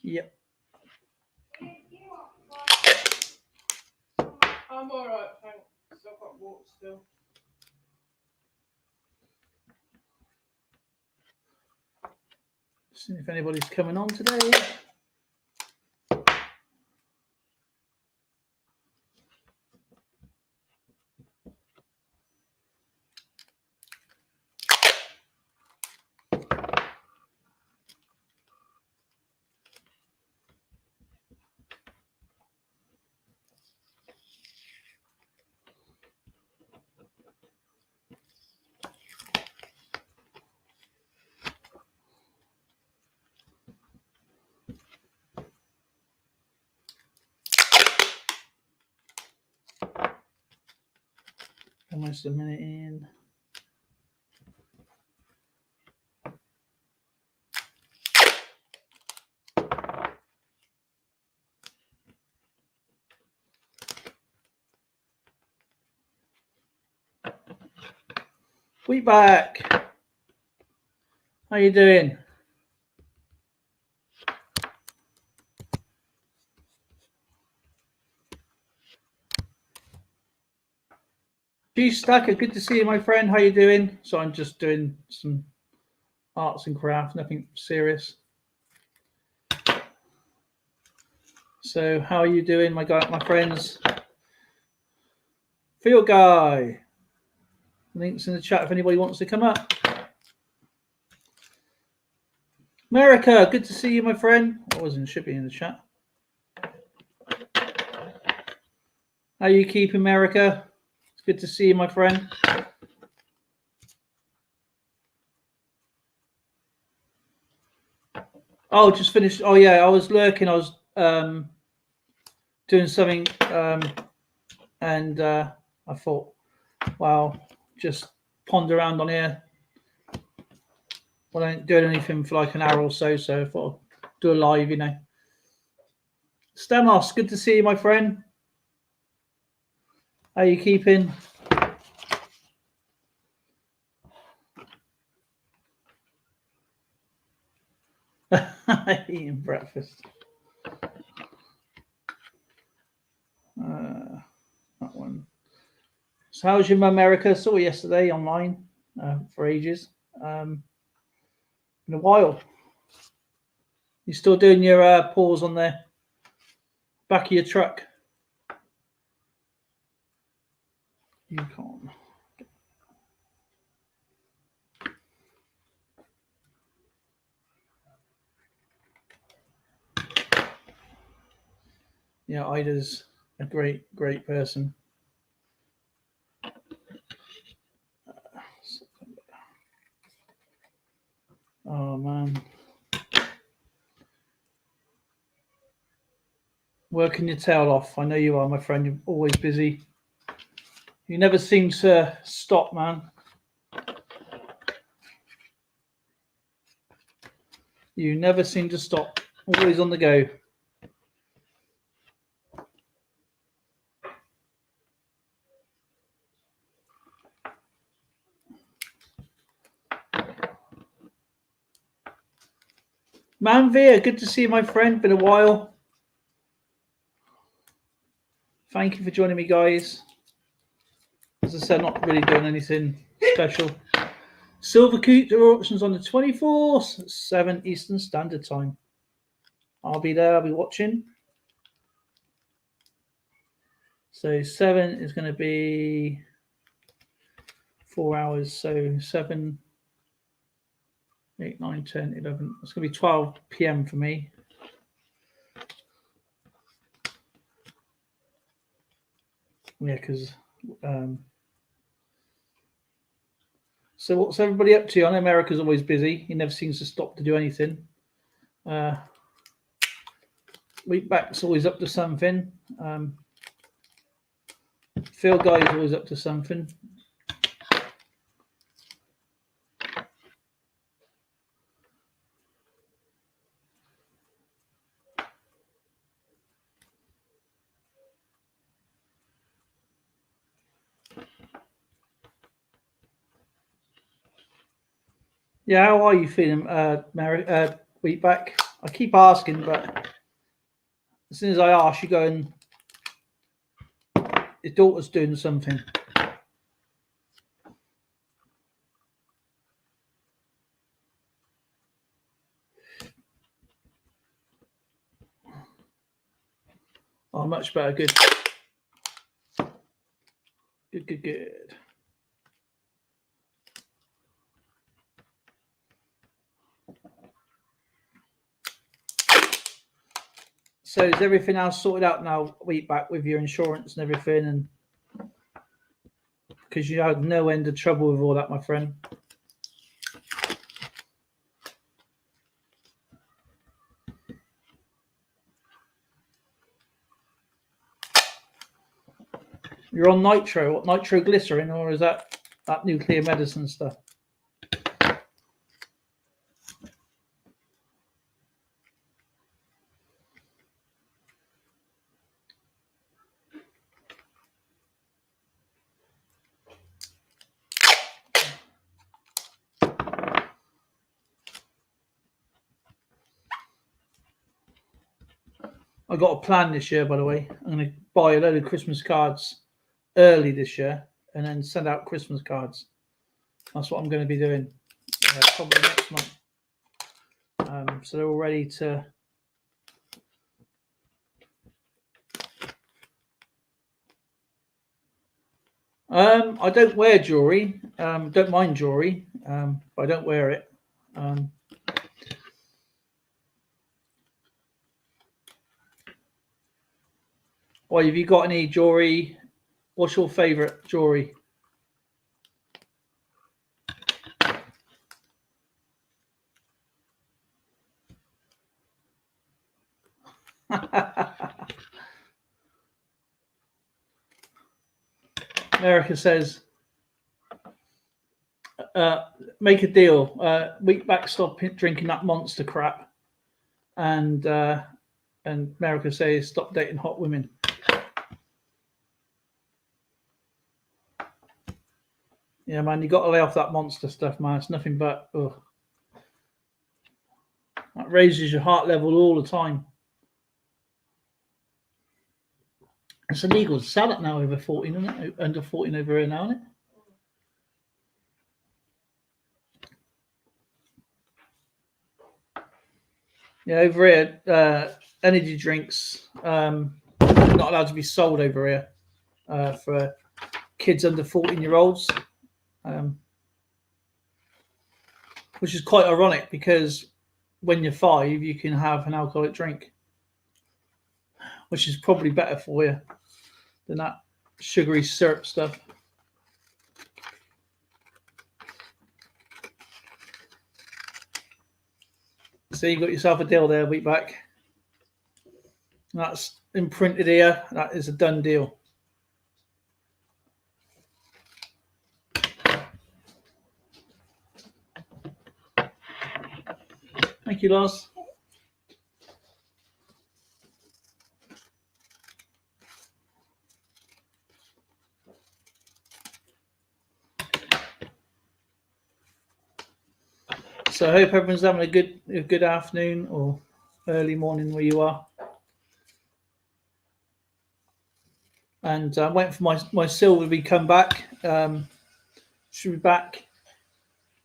Yep. I'm all right, thanks. I've got water still. See if anybody's coming on today. Almost a minute in. We back. How you doing? G Stacker, good to see you, my friend. How you doing? So I'm just doing some arts and crafts, nothing serious. So how are you doing, my friends? Field guy. Links in the chat if anybody wants to come up. America, good to see you, my friend. Should be in the chat. How you keep, America? It's good to see you, my friend. Oh, just finished. Oh yeah, I was lurking. I was doing something, and I thought, wow, just ponder around on here. Well, I ain't doing anything for like an hour or so, so I thought I'd do a live, you know. Stamos, good to see you, my friend. How you keeping? Eating breakfast. That one. So how's your America? Saw you yesterday online for ages. In a while. You still doing your pause on the back of your truck? You can't. Yeah, Ida's a great person. Oh man. Working your tail off. I know you are, my friend. You're always busy. You never seem to stop, man. You never seem to stop. Always on the go. Manvia, good to see you, my friend. Been a while. Thank you for joining me, guys. As I said, not really doing anything special. Silver Cooter auctions on the 24th, 7 Eastern Standard Time. I'll be there. I'll be watching. So 7 is going to be 4 hours. So 7, 8, 9, 10, 11. It's going to be 12 p.m. for me. Yeah, because... So what's everybody up to? I know America's always busy. He never seems to stop to do anything. Weekback's always up to something. Field guy's always up to something. Yeah, how are you feeling, Weekback? I keep asking, but as soon as I ask, you go and your daughter's doing something. Oh, much better. Good. Good. So is everything else sorted out now, a week back, with your insurance and everything? And because you had no end of trouble with all that, my friend. You're on nitro. What, nitroglycerin, or is that nuclear medicine stuff? I got a plan this year, by the way. I'm going to buy a load of Christmas cards early this year and then send out Christmas cards. That's what I'm going to be doing probably next month. So they're all ready to. I don't wear jewelry. Don't mind jewelry, but I don't wear it. Well, have you got any jewelry? What's your favourite jewelry? America says, make a deal. Week back, stop drinking that monster crap. And America says, stop dating hot women. Yeah, man, you got to lay off that monster stuff, man. It's nothing but, ugh. That raises your heart level all the time. It's illegal to sell it now over 14, isn't it? Under 14 over here now, isn't it? Yeah, over here, energy drinks not allowed to be sold over here for kids under 14-year-olds. Which is quite ironic because when you're 5, you can have an alcoholic drink, which is probably better for you than that sugary syrup stuff. So you got yourself a deal there, week back. That's imprinted here. That is a done deal. Thank you, Lars. So I hope everyone's having a good afternoon or early morning where you are. And I'm waiting for my silver to come back. Should be back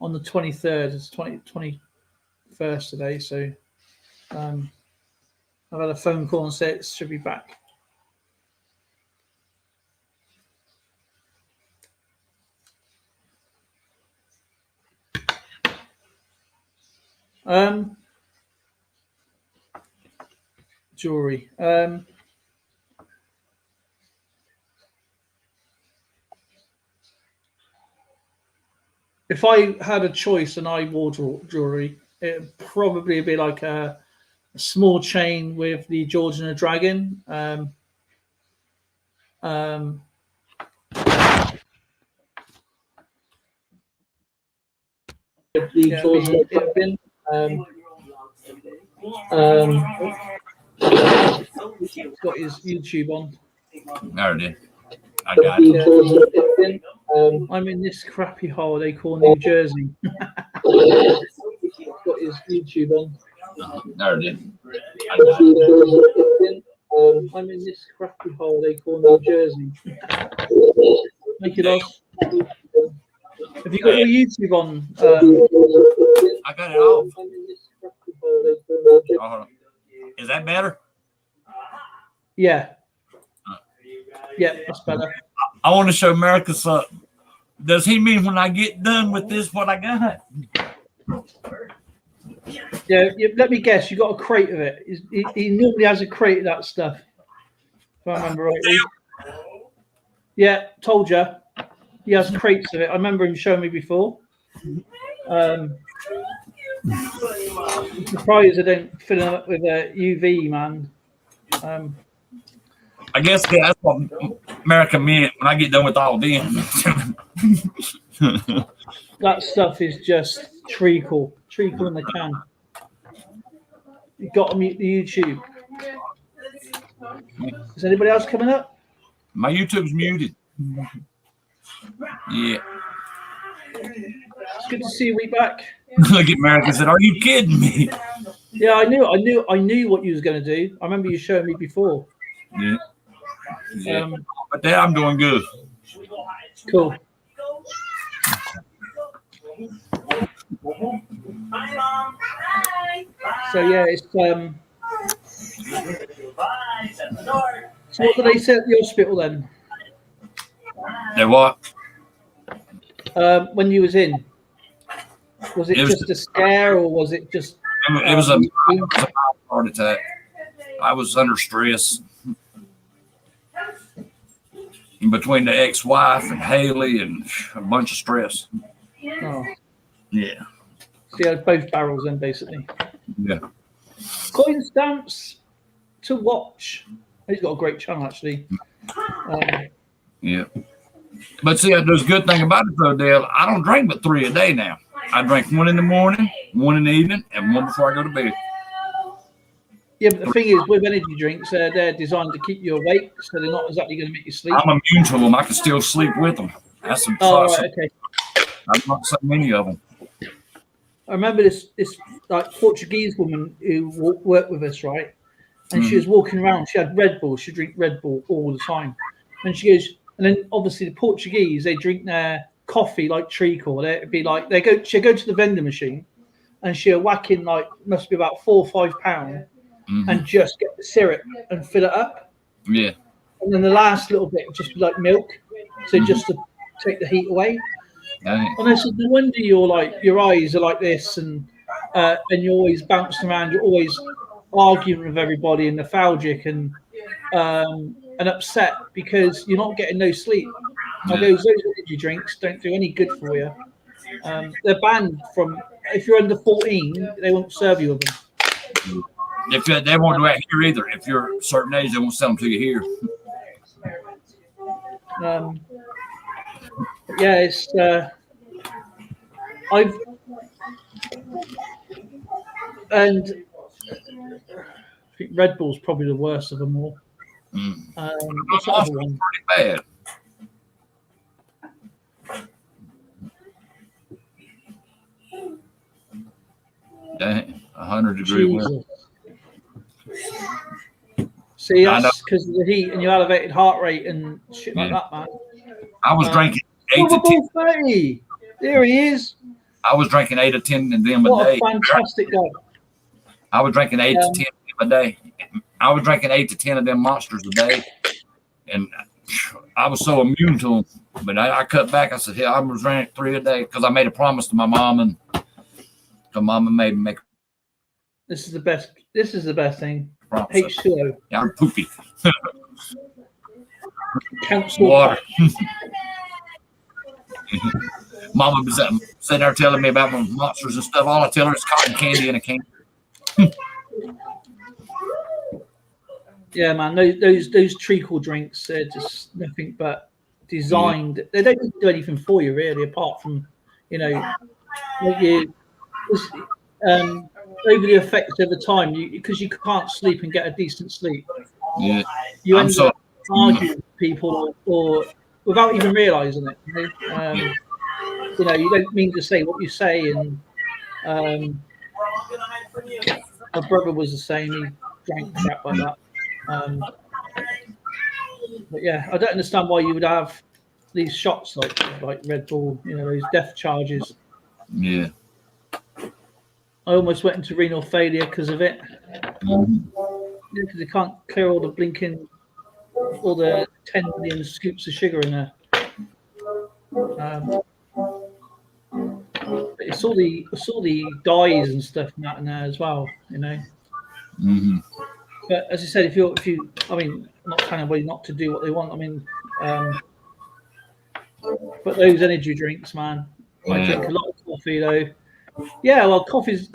on the 23rd. It's 21st today. So I've had a phone call and said it should be back. Jewelry. If I had a choice and I wore jewelry, it'd probably be like a small chain with the George and the Dragon. He's got his YouTube on. Already. I got it. I'm in this crappy hole they call New Jersey. Got his YouTube on. There it is. I got it. I'm in this crappy hole they call New Jersey. Thank you, Loss. Have you got your YouTube on? I got it off. Oh, hold on. Is that better? Yeah. Yeah, that's better. I want to show America something. Does he mean when I get done with this what I got? Yeah, let me guess. You got a crate of it. He normally has a crate of that stuff. If I remember rightly. Yeah, told you. He has crates of it. I remember him showing me before. I'm surprised I don't fill them up with a UV, man. I guess that's what America meant when I get done with all them. That stuff is just treacle in the can. You got to mute the YouTube. Is anybody else coming up? My YouTube's muted. Yeah. It's good to see you back. Look at America and said, "Are you kidding me?" Yeah, I knew what you was going to do. I remember you showing me before. Yeah. But there, I'm doing good. Cool. So yeah, it's So what did they say at the hospital then? They what? When you was in, was it just a scare or was it just? It was a heart attack. I was under stress between the ex-wife and Haley and a bunch of stress. Oh. Yeah. So you had both barrels then, basically. Yeah. Coin stamps to watch. He's got a great channel, actually. Yeah. But see, there's a good thing about it, though, Dale. I don't drink but 3 a day now. I drink 1 in the morning, 1 in the evening, and 1 before I go to bed. Yeah, but the thing is, with energy drinks, they're designed to keep you awake, so they're not exactly going to make you sleep. I'm immune to them. I can still sleep with them. That's some right, okay. I've not so many of them. I remember this like Portuguese woman who worked with us, right? And she was walking around. She had Red Bull. She drink Red Bull all the time. And she goes, and then obviously the Portuguese, they drink their coffee like treacle. It'd be like she'd go to the vending machine, and she'll whack in like must be about £4 or £5, and just get the syrup and fill it up. Yeah. And then the last little bit would just be like milk, so just to take the heat away. And I said, no wonder your eyes are like this, and you're always bouncing around. You're always arguing with everybody and lethargic and upset because you're not getting no sleep. Now, those energy drinks don't do any good for you. They're banned from. If you're under 14, they won't serve you with them. If they won't do that here either. If you're a certain age, they won't sell them to you here. Yeah, it's I think Red Bull's probably the worst of them all. What's the other one? Pretty bad. Dang, 100-degree wind. See, that's because of the heat and your elevated heart rate and shit like that, man. I was drinking 8 to 10. 30. There he is. I was drinking 8 to 10 of them a What day. a fantastic guy. I was drinking 8 to 10 a day. I was drinking 8 to 10 of them monsters a day, and I was so immune to them. But I cut back. I said, "Hell, I was drinking 3 a day because I made a promise to my mom, and the mama made me make." This is the best. This is the best thing. Promise. H2O. Yeah, I'm poopy. Council Water. Mama was sitting there telling me about my monsters and stuff. All I tell her is cotton candy in a can. Yeah, man. Those treacle drinks, they're just nothing but designed. They don't do anything for you really, apart from like you over the effects over time. Because you can't sleep and get a decent sleep. Yeah, you end up arguing with people or without even realizing it. You don't mean to say what you say, and My brother was the same. He drank crap like that. But yeah, I don't understand why you would have these shots like Red Bull, you know, those death charges. Yeah. I almost went into renal failure because of it. Mhm. Because you can't clear all the 10 million scoops of sugar in there. But it's all the dyes and stuff in there as well, you know. Mhm. But as I said, if you, I mean, I'm not telling anybody not to do what they want. I mean, but those energy drinks, man, I drink a lot of coffee though. Yeah, well, coffee's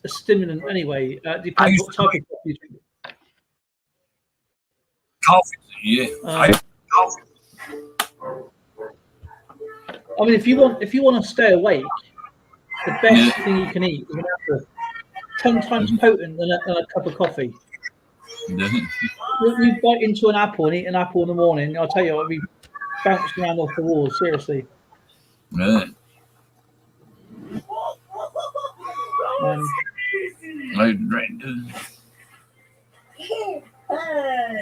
a stimulant anyway. I Depends used what to type of drink coffee you drink. coffee. Yeah. Coffee. I mean, if you want to stay awake, the best thing you can eat is an apple. 10 times potent than a cup of coffee. Yeah. You bite into an apple and eat an apple in the morning, I'll tell you, I'll be bounced around off the walls. Seriously. Right. I drink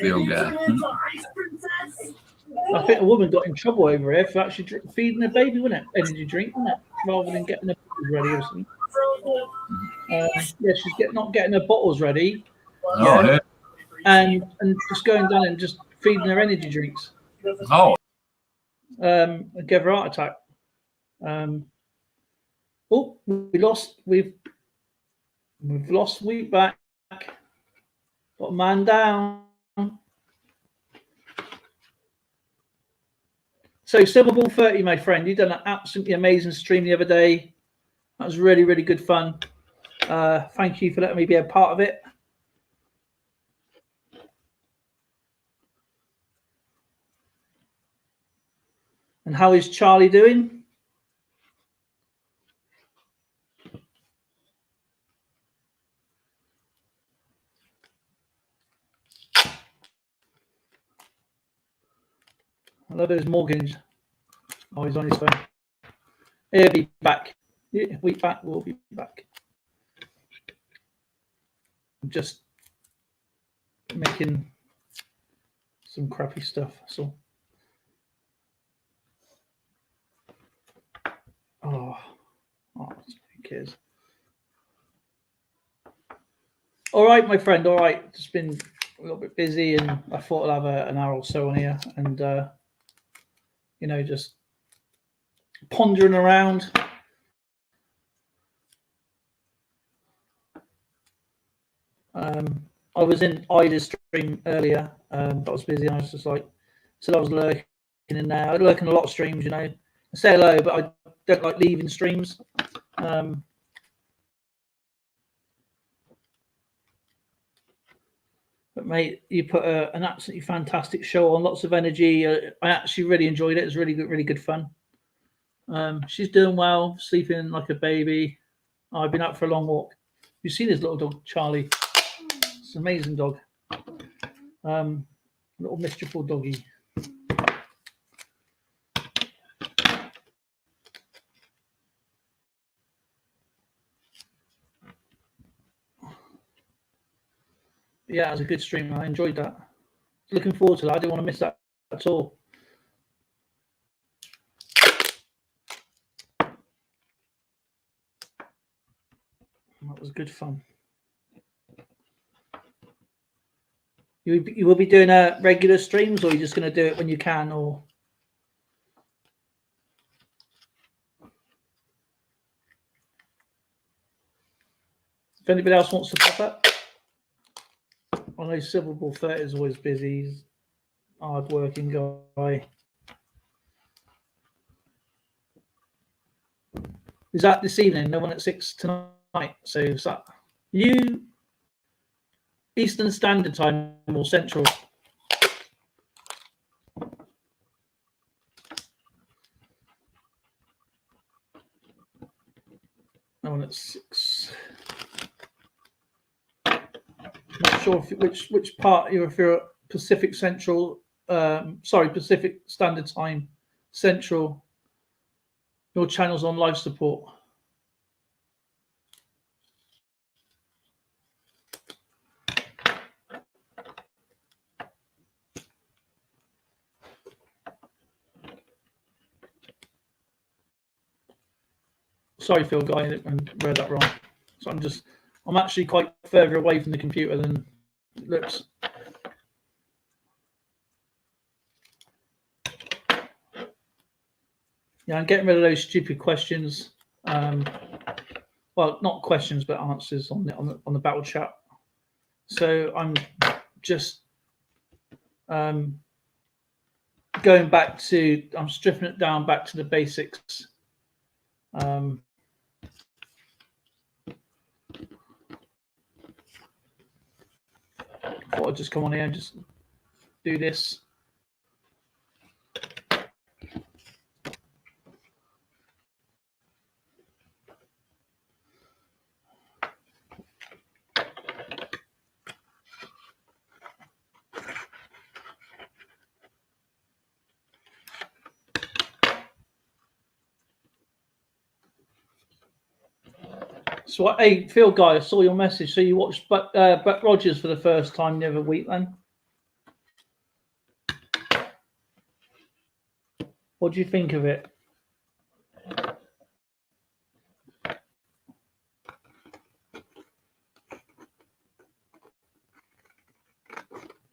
Phil guy. I think a woman got in trouble over here for actually feeding a baby, wasn't it? Energy drink, wasn't it? Rather than getting the bottles ready or something. Yeah, she's not getting her bottles ready. Oh, yeah. And just going down and just feeding her energy drinks. Oh. And gave her a heart attack. We've lost Wheatback. Got a man down. So Silver Ball 30, my friend, you done an absolutely amazing stream the other day. That was really, really good fun. Thank you for letting me be a part of it. And how is Charlie doing? I love those Morgans. Oh, he's on his phone. He'll be back. Yeah, Wheatback will be back. I'm just making some crappy stuff. So, who cares? All right, my friend. All right, just been a little bit busy, and I thought I'd have an hour or so on here, and you know, just pondering around. I was in Ida's stream earlier, but I was busy. And I was just like, so I was lurking in there. I lurk in a lot of streams, you know. I say hello, but I don't like leaving streams. But mate, you put an absolutely fantastic show on, lots of energy. I actually really enjoyed it. It was really good fun. She's doing well, sleeping like a baby. I've been out for a long walk. You've seen this little dog, Charlie. It's an amazing dog. Little mischieful doggy. Yeah, it was a good stream. I enjoyed that. Looking forward to that. I didn't want to miss that at all. That was good fun. You will be doing regular streams, or are you just going to do it when you can, or? If anybody else wants to pop up, I know Silver Ball 30 is always busy. He's a hard-working guy. Is that this evening? No one at 6 tonight. So is that you? Eastern Standard Time or Central? No one at 6. Not sure which part if you're Pacific Central. Pacific Standard Time Central. Your channel's on live support. sorry, Phil Guy, I read that wrong. So I'm actually quite further away from the computer than it looks. Yeah, I'm getting rid of those stupid questions. Well, not questions, but answers on the battle chat. So I'm just going back to. I'm stripping it down back to the basics. Thought I'd just come on here and just do this. So, hey, Phil Guy, I saw your message. So you watched Buck Rogers for the first time the other week, then? What do you think of it?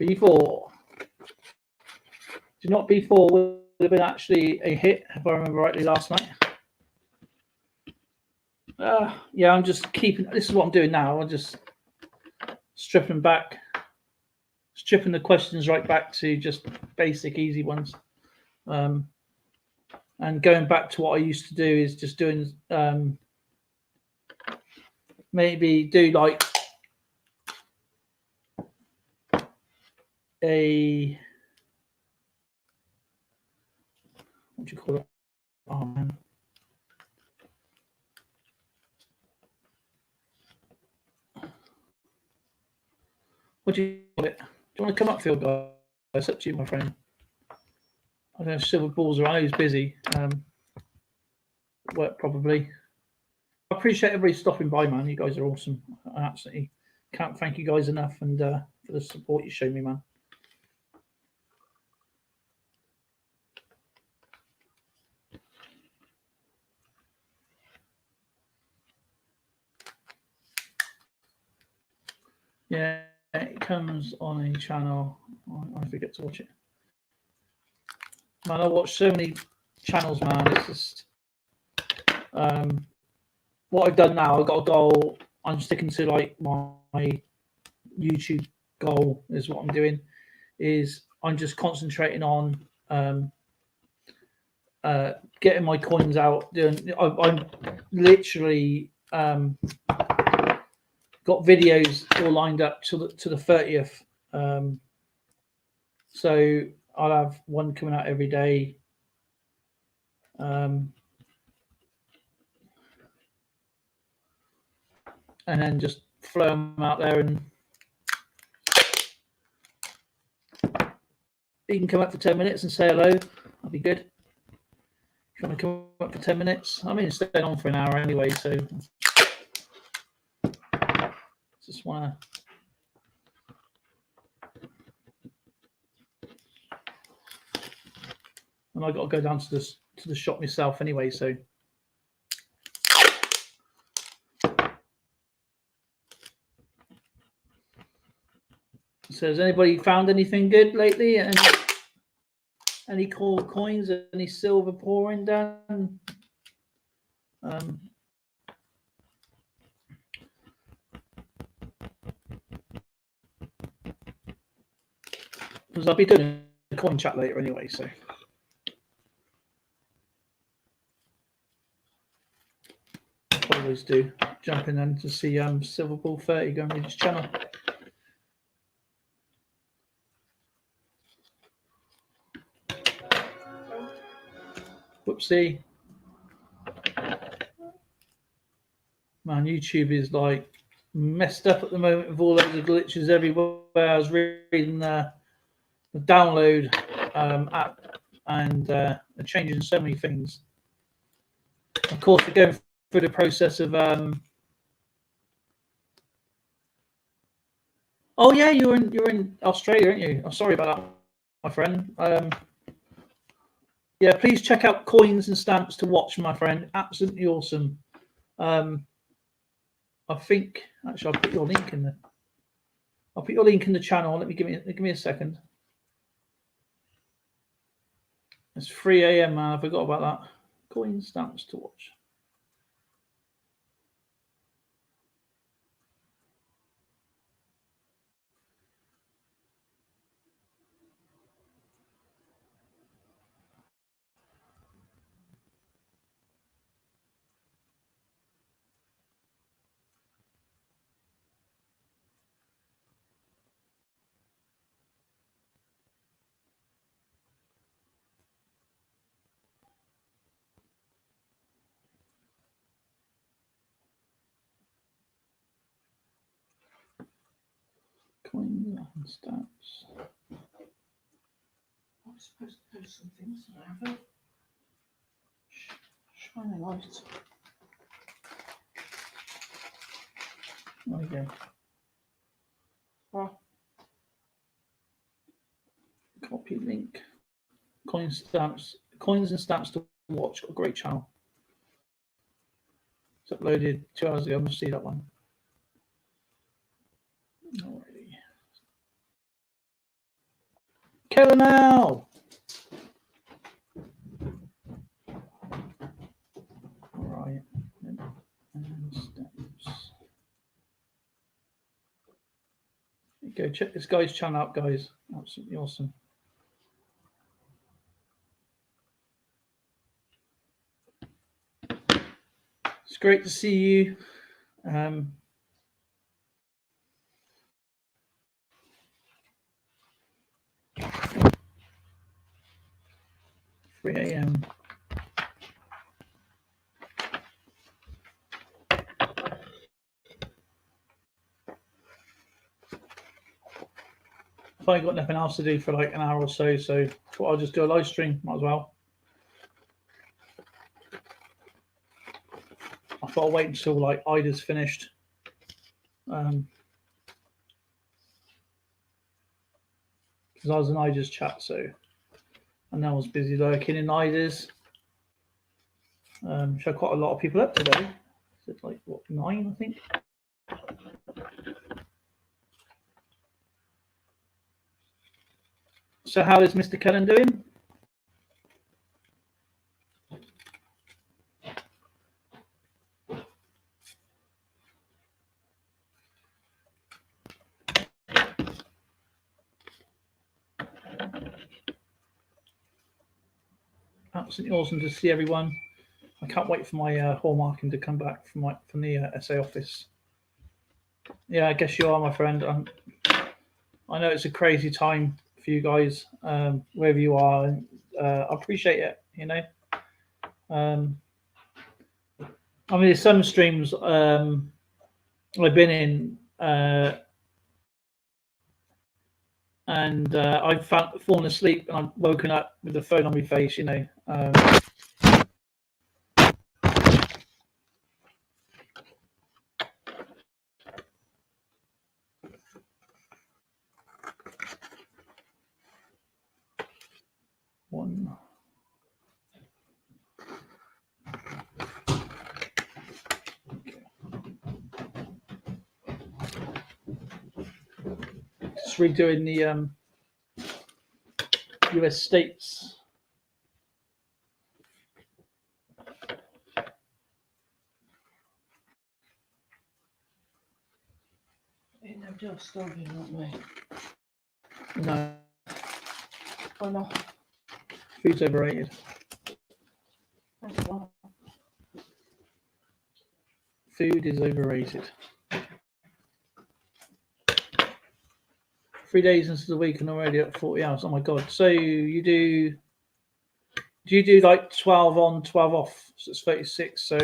B4. Do you not B4 would have been actually a hit, if I remember rightly, last night? Yeah, I'm just keeping. This is what I'm doing now. I'm just stripping the questions right back to just basic, easy ones. And going back to what I used to do is just doing maybe do like a what do you call it? Oh man. What do you call it? Do you want to come up, Phil Guy? It's up to you, my friend. I don't know if Silver Balls are. I know he's busy. Work probably. I appreciate everybody stopping by, man. You guys are awesome. I absolutely can't thank you guys enough, and for the support you show me, man. Yeah, it comes on a channel. I forget to watch it. Man, I watch so many channels, man. It's just what I've done now. I've got a goal. I'm sticking to like my YouTube goal is what I'm doing. Is I'm just concentrating on getting my coins out. I'm literally got videos all lined up to the 30th. So I'll have one coming out every day. And then just flow them out there, and you can come up for 10 minutes and say hello. That'll be good. If you want to come up for 10 minutes, I mean, staying on for an hour anyway, so just want to. And I got to go down to the shop myself anyway, so. So has anybody found anything good lately? And any cool coins? Any silver pouring down? Because I'll be doing a coin chat later anyway, so. Always do. Jump in and to see Silver Ball 30 go and read his channel. Whoopsie. Man, YouTube is like messed up at the moment with all of the glitches everywhere. I was reading the download app, and they're changing so many things. Of course, we're going through the process of oh yeah, you're in Australia, aren't you? I'm sorry about that, my friend. Yeah, please check out Coins and Stamps to Watch, my friend. Absolutely awesome. I think actually I'll put your link in there. I'll put your link in the channel. Give me a second. It's 3 a.m. man. I forgot about that. Coin stamps to watch. Coins and stamps. I was supposed to post some things that I haven't. Shine a light. There we go. Well, Copy link. Coins and stamps to watch. Got a great channel. It's uploaded 2 hours ago. I must see that one. Alrighty. Killer now. Alright. And stamps. Go check this guy's channel out, guys. Absolutely awesome. It's great to see you. 3 a.m. If I got nothing else to do for like an hour or so, so I'll just do a live stream. Might as well. I thought I'll wait until like Ida's finished. Because I was in Ida's chat, so and I was busy lurking in Ida's. She had quite a lot of people up today. Is it like what 9, I think? So how is Mr. Cullen doing? Absolutely awesome to see everyone. I can't wait for my hallmarking to come back from the SA office. Yeah, I guess you are, my friend. I know it's a crazy time for you guys, wherever you are. I appreciate it. You know, I mean, there's some streams I've been in, and I've fallen asleep and I've woken up with the phone on my face. You know. One. Just redoing the US states. ain't no dust on here, not me. No, Why not? food's overrated. That's not. Food is overrated. 3 days into the week and already at 40 hours. Oh my god! So you do you do like 12 on, 12 off? So it's 36. So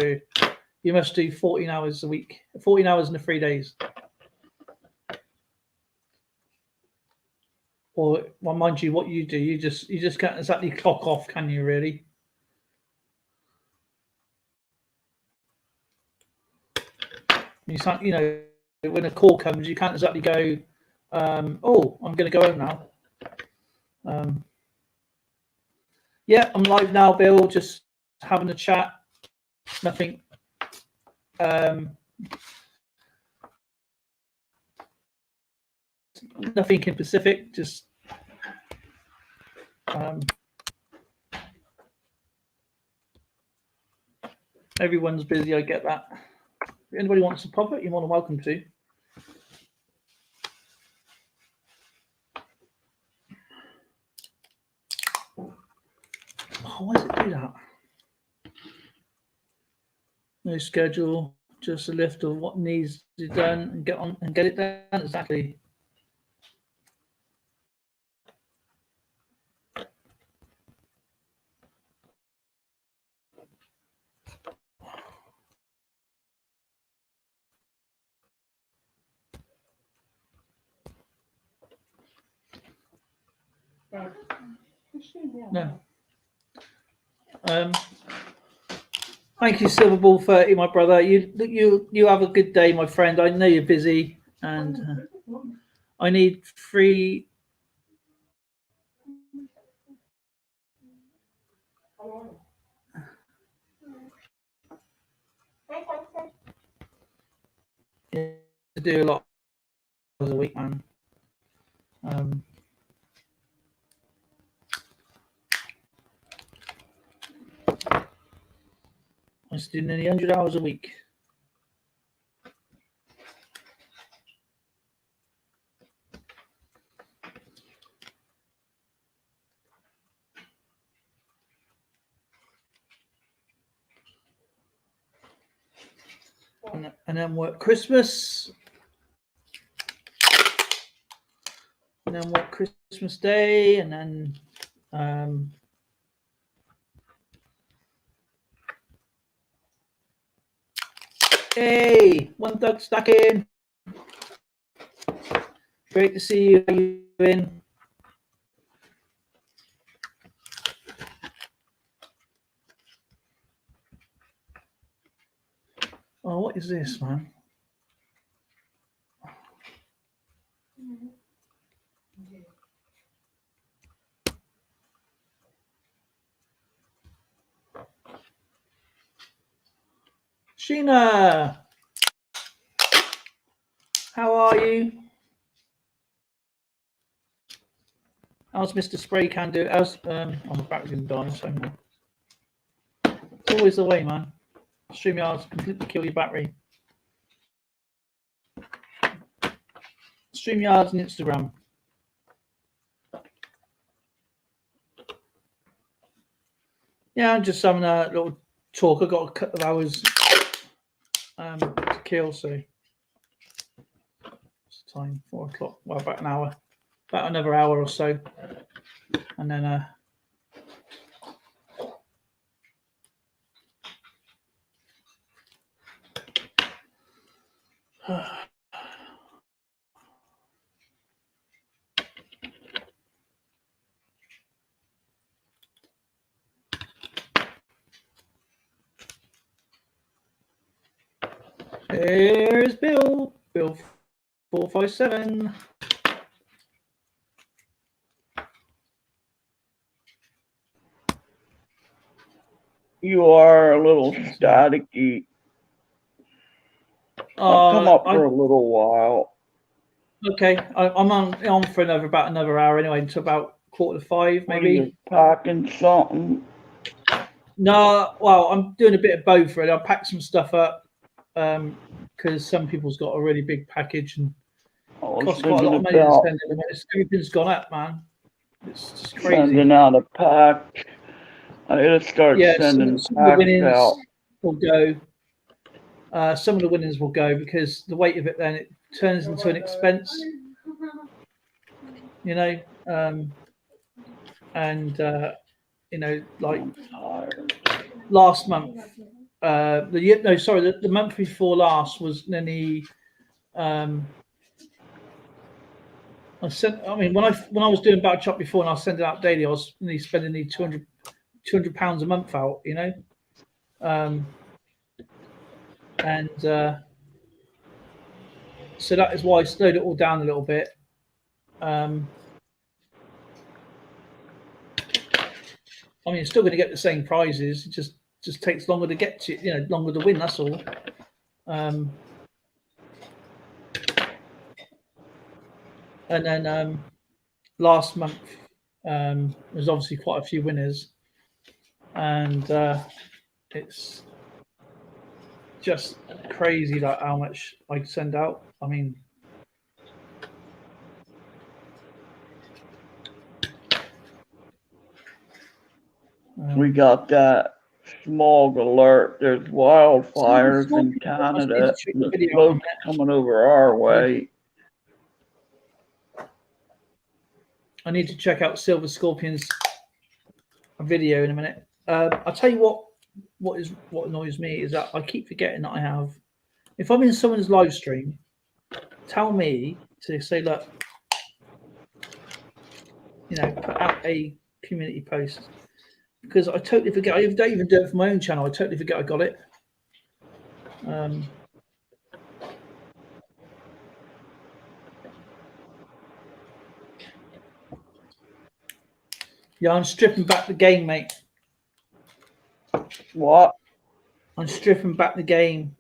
you must do 14 hours a week. 14 hours in the 3 days. Or, well, mind you, what you do, you just can't exactly clock off, can you? Really? You can't, you know, when a call comes, you can't exactly go, oh, I'm going to go home now. Yeah, I'm live now, Bill. Just having a chat. Nothing Nothing in Pacific, just everyone's busy. I get that. If anybody wants to pop it, you're more than welcome to. Oh, why does it do that? No schedule, just a list of what needs to be done and get it done exactly. No. Thank you, Silverball 30, my brother. You have a good day, my friend. I know you're busy, and I need 3. To do a lot a week, man. I was doing nearly 100 hours a week. And then work Christmas. And then work Christmas Day, and then hey, one Doug stuck in. Great to see you. How you doing? Oh, what is this, man? Sheena, how are you? How's Mr. Spray Can do? How's oh, my battery's gonna die, so it's always the way, man. StreamYard's completely kill your battery. StreamYards and Instagram. Yeah, I'm just having a little talk. I've got a couple of hours to kill, so it's time 4 o'clock. Well, about an hour, about another hour or so, and then here's Bill 457. You are a little staticky. I'll come up for a little while. Okay, I'm on for about another hour anyway, until about 4:45 maybe. Are you packing something? No, well, I'm doing a bit of both really. I'll pack some stuff up because some people's got a really big package and costs quite a lot of money to spend. Everything's gone up, man. It's just crazy. Sending out a pack. I gotta start sending some of the winnings out. will go. Some of the winnings will go because the weight of it then it turns into an expense. You know, and you know, like last month, the month before last was nearly. when I was doing Battle Chop before and I was sending out daily, I was nearly spending nearly 200 pounds a month out, you know, and so that is why I slowed it all down a little bit. I mean, you're still going to get the same prizes. It just takes longer to get to, you know, longer to win. That's all. And then last month there's obviously quite a few winners, and it's just crazy like how much I send out. I mean, We got that smog alert. There's wildfires in I need Canada. to check And the the video on smoke's coming over our way. I need to check out Silver Scorpion's video in a minute. I'll tell you what annoys me is that I keep forgetting that I have. If I'm in someone's live stream, tell me to say, look, you know, put out a community post, because I totally forget. I don't even do it for my own channel. I totally forget I got it. Yeah, I'm stripping back the game, mate. What? I'm stripping back the game.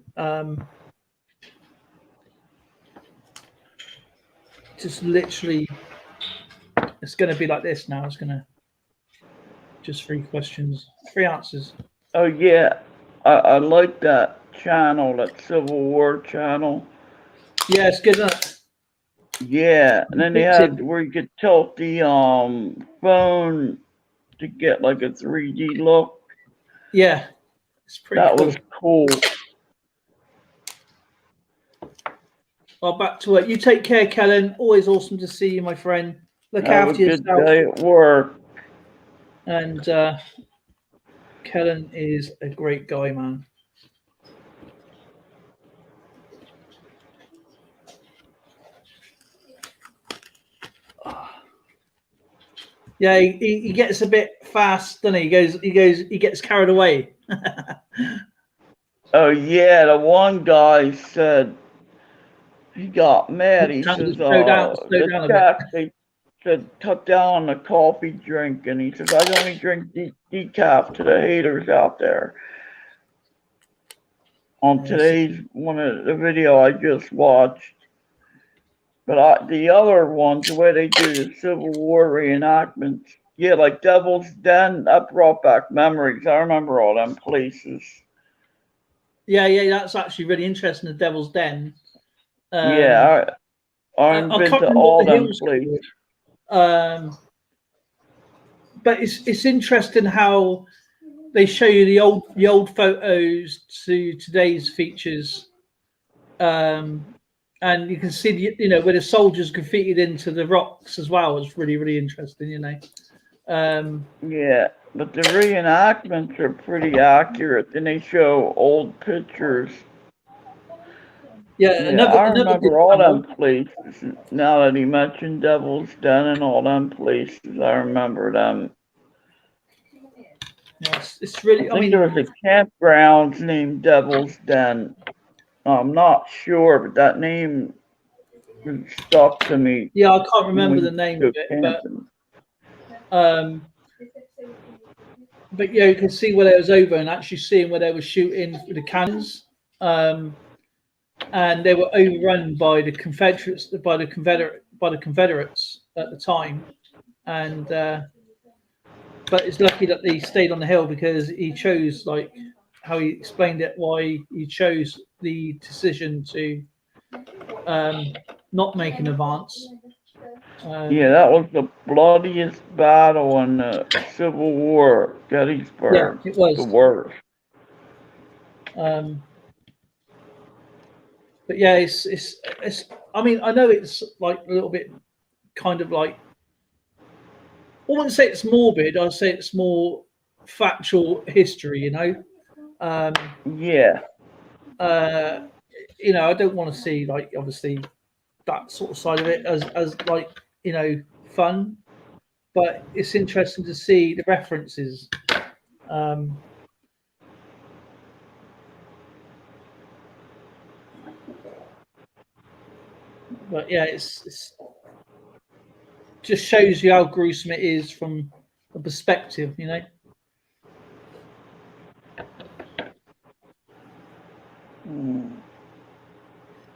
Just literally, it's going to be like this now. It's going to just 3 questions, 3 answers. Oh yeah, I like that channel, that Civil War channel. Yeah, it's good, isn't it? Yeah, and then they had where you could tilt the phone to get like a 3D look. Yeah, it's pretty That cool. was cool. Well, back to work. You take care, Kellen. Always awesome to see you, my friend. Look Have after a good yourself. day at work. And Kellen is a great guy, man. Yeah, he gets a bit fast, doesn't he? He gets carried away. Oh yeah, the one guy said he got mad. He Time to says, slow down the a bit. chat, they said cut down on the coffee drink, and he says, I only drink decaf to the haters out there. On today's one of the video I just watched. But the other ones, the way they do the Civil War reenactments, yeah, like Devil's Den, that brought back memories. I remember all them places. Yeah, that's actually really interesting. The Devil's Den. Yeah, I've I been can't to remember all what the them hill's places. called. But it's interesting how they show you the old photos to today's features, and you can see where the soldiers graffitied into the rocks as well. It's really interesting, Yeah, but the reenactments are pretty accurate. Then they show old pictures. Yeah, I another good remember all channel. them places. Now that he mentioned Devil's Den and all them places, I remember them. Yes, it's really. I think there was a campground named Devil's Den. I'm not sure, but that name stuck to me. Yeah, I can't remember the name of it, but yeah, you can see where they was over and actually seeing where they were shooting with the cannons, and they were overrun by the Confederates, by the Confederates at the time, and but it's lucky that they stayed on the hill, because he chose, like how he explained it, why he chose the decision to not make an advance. Yeah, that was the bloodiest battle in the Civil War, Gettysburg. Yeah, it was the worst. But yeah, it's. I mean, I know it's like a little bit, kind of like. I wouldn't say it's morbid. I'd say it's more factual history. Yeah. I don't want to see, like, obviously that sort of side of it as like fun, but it's interesting to see the references. But yeah, it's just shows you how gruesome it is from a perspective,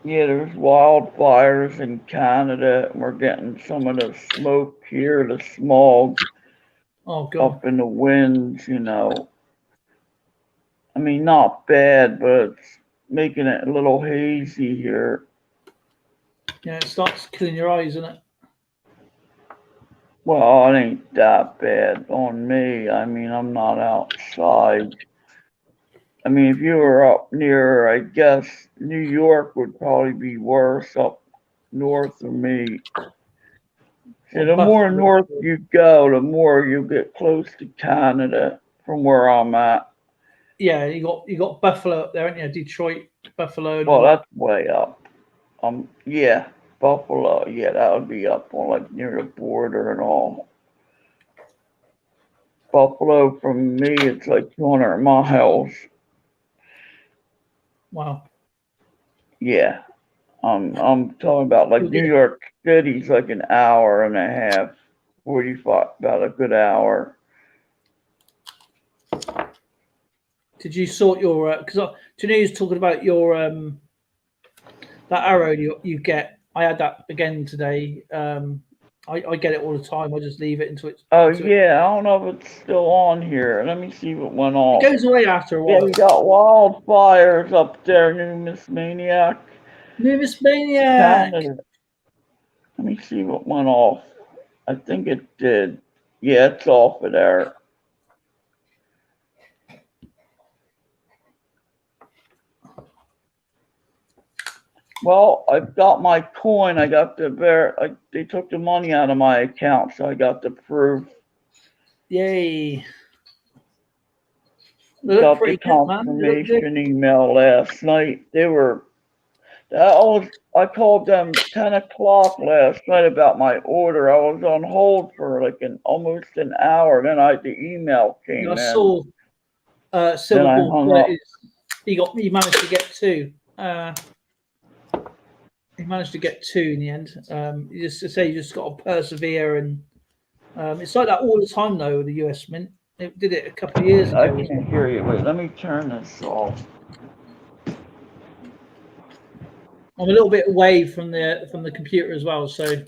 Yeah, there's wildfires in Canada, and we're getting some of the smoke here, the smog Oh god. up in the winds, you know. I mean, not bad, but it's making it a little hazy here. Yeah, it starts killing your eyes, isn't it? Well, it ain't that bad on me. I mean, I'm not outside. I mean, if you were up near, I guess, New York would probably be worse up north of me. See, Or the more Buffalo. north you go, the more you get close to Canada from where I'm at. Yeah, you got Buffalo up there, aren't you? Detroit, Buffalo, and all Well, that. that's way up. Yeah, Buffalo. Yeah, that would be up on like near the border and all. Buffalo from me, it's like 200 miles. Wow. Yeah, I'm talking about like You New get- York City's like an hour and a half, 45, about a good hour. Did you sort your? Because do you know you was talking about your that arrow you get? I had that again today. I get it all the time. I just leave it Oh until it yeah, I don't know if it's still on here. Let me see what went off. goes away after a Yeah, while. we got wildfires up there, New Miss Maniac, Nervous maniac. Canada. Let me see what went off. I think it did. Yeah, it's off of there. Well, I've got my coin. I got they took the money out of my account, so I got the proof. Yay. They look Got the pretty good, man. They look good. confirmation email last night. I called them 10 o'clock last night about my order. I was on hold for like almost an hour. Then the email Yeah, I came in. saw Then Silver I Ball hung up. he managed to get two. He managed to get two in the end. You just got to persevere, and it's like that all the time though. The US Mint, it did it a couple of years I ago. can't hear you. Wait, let me turn this off. I'm a little bit away from the computer as well, so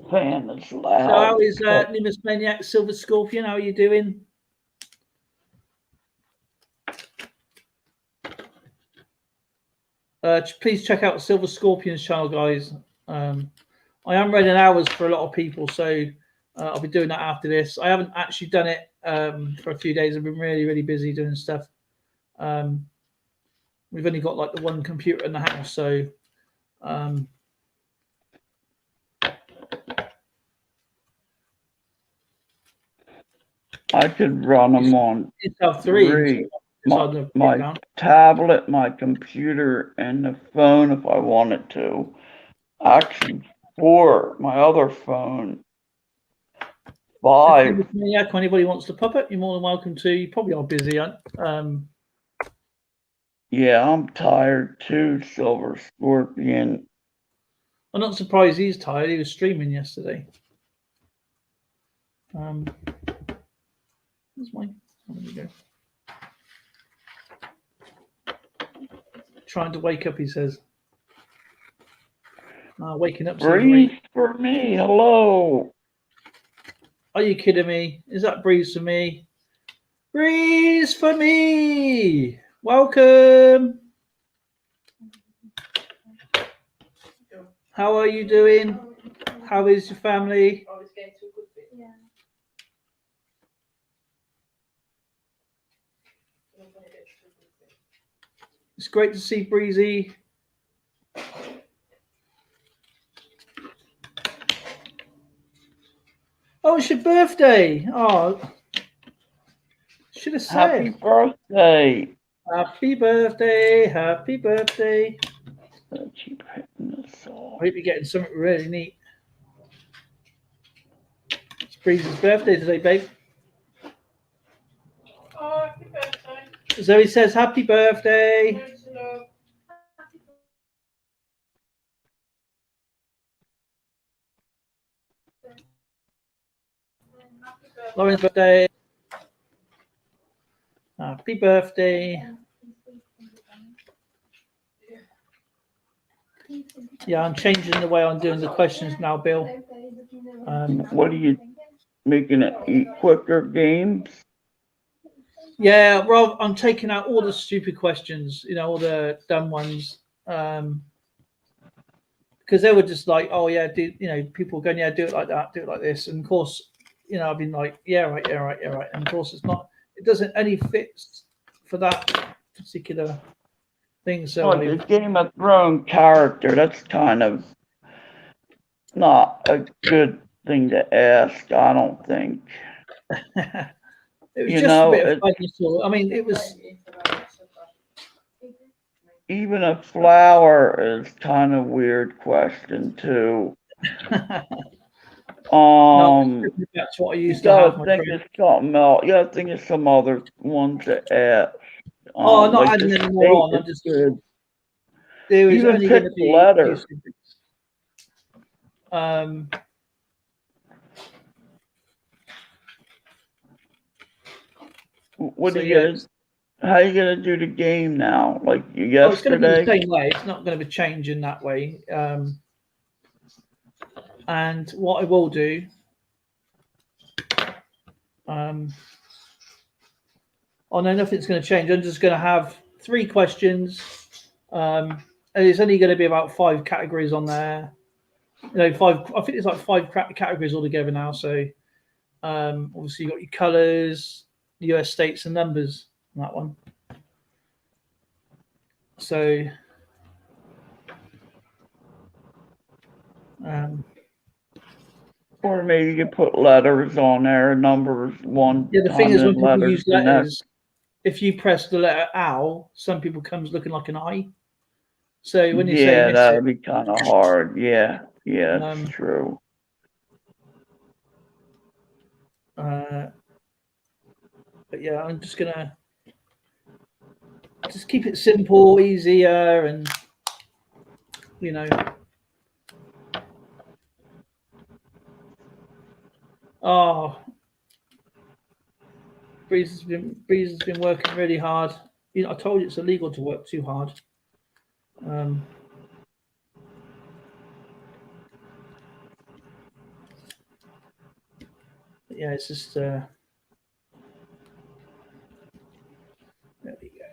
Fan is so loud. how is Nimbus Maniac Silver Scorpion? How are you doing? Please check out Silver Scorpion's channel, guys. I am running hours for a lot of people, so I'll be doing that after this. I haven't actually done it for a few days. I've been really busy doing stuff. We've only got like the one computer in the house, so I could run them on it's have three. my tablet, my computer, and the phone if I wanted to. Actually, four. My other phone. Five. Yeah, if anybody wants to pop it, you're more than welcome to. You probably are busy, Yeah, I'm tired too, Silver Scorpion. I'm not surprised he's tired. He was streaming yesterday. Where's mine? Oh, there we go. Trying to wake up, he says. Waking up. Breathe for me. Hello. Are you kidding me? Is that breeze for me? Breeze for me. Welcome. How are you doing? How is your family? It's great to see Breezy. Oh, it's your birthday. Oh, should have said. Happy birthday. Happy birthday. Happy birthday. I keep hitting this off. I hope you're getting something really neat. It's Breezy's birthday today, babe. Oh, happy birthday. Zoe says happy birthday. When's birthday? Happy birthday. Yeah, I'm changing the way I'm doing the questions now, Bill. What are you making it quicker games? Yeah, Rob, I'm taking out all the stupid questions, all the dumb ones. Because they were just like, oh yeah, people going, yeah, do it like that, do it like this. And of course, I've been like, yeah, right, yeah, right, yeah, right. And of course it doesn't any fits for that particular thing. So Like a Game of Thrones character, that's kind of not a good thing to ask, I don't think. it was just a bit of fun. I mean, it was. Even a flower is kind of weird question too. No, that's what I used to have. Think it's something else. You gotta think of some other ones to ask. I'm not adding any more on. I'm just. There was even only pick going to be letters. What are you gonna? How are you gonna do the game now? Like yesterday? It's going to be the same way. It's not going to be changing that way. And what I will do, oh no, nothing's going to change. I'm just going to have 3 questions. And it's only going to be about 5 categories on there. 5. I think it's like 5 categories altogether now. So obviously you got your colours, US states, and numbers on that one. So or maybe you could put letters on there, numbers one. Yeah, the thing is when people use letters, next. if you press the letter owl, some people comes looking like an I. So when you say that would be kind of hard. Yeah, that's true. But yeah, I'm just gonna just keep it simple, easier, and oh, Breeze has been working really hard. I told you it's illegal to work too hard. Yeah, it's just there we go.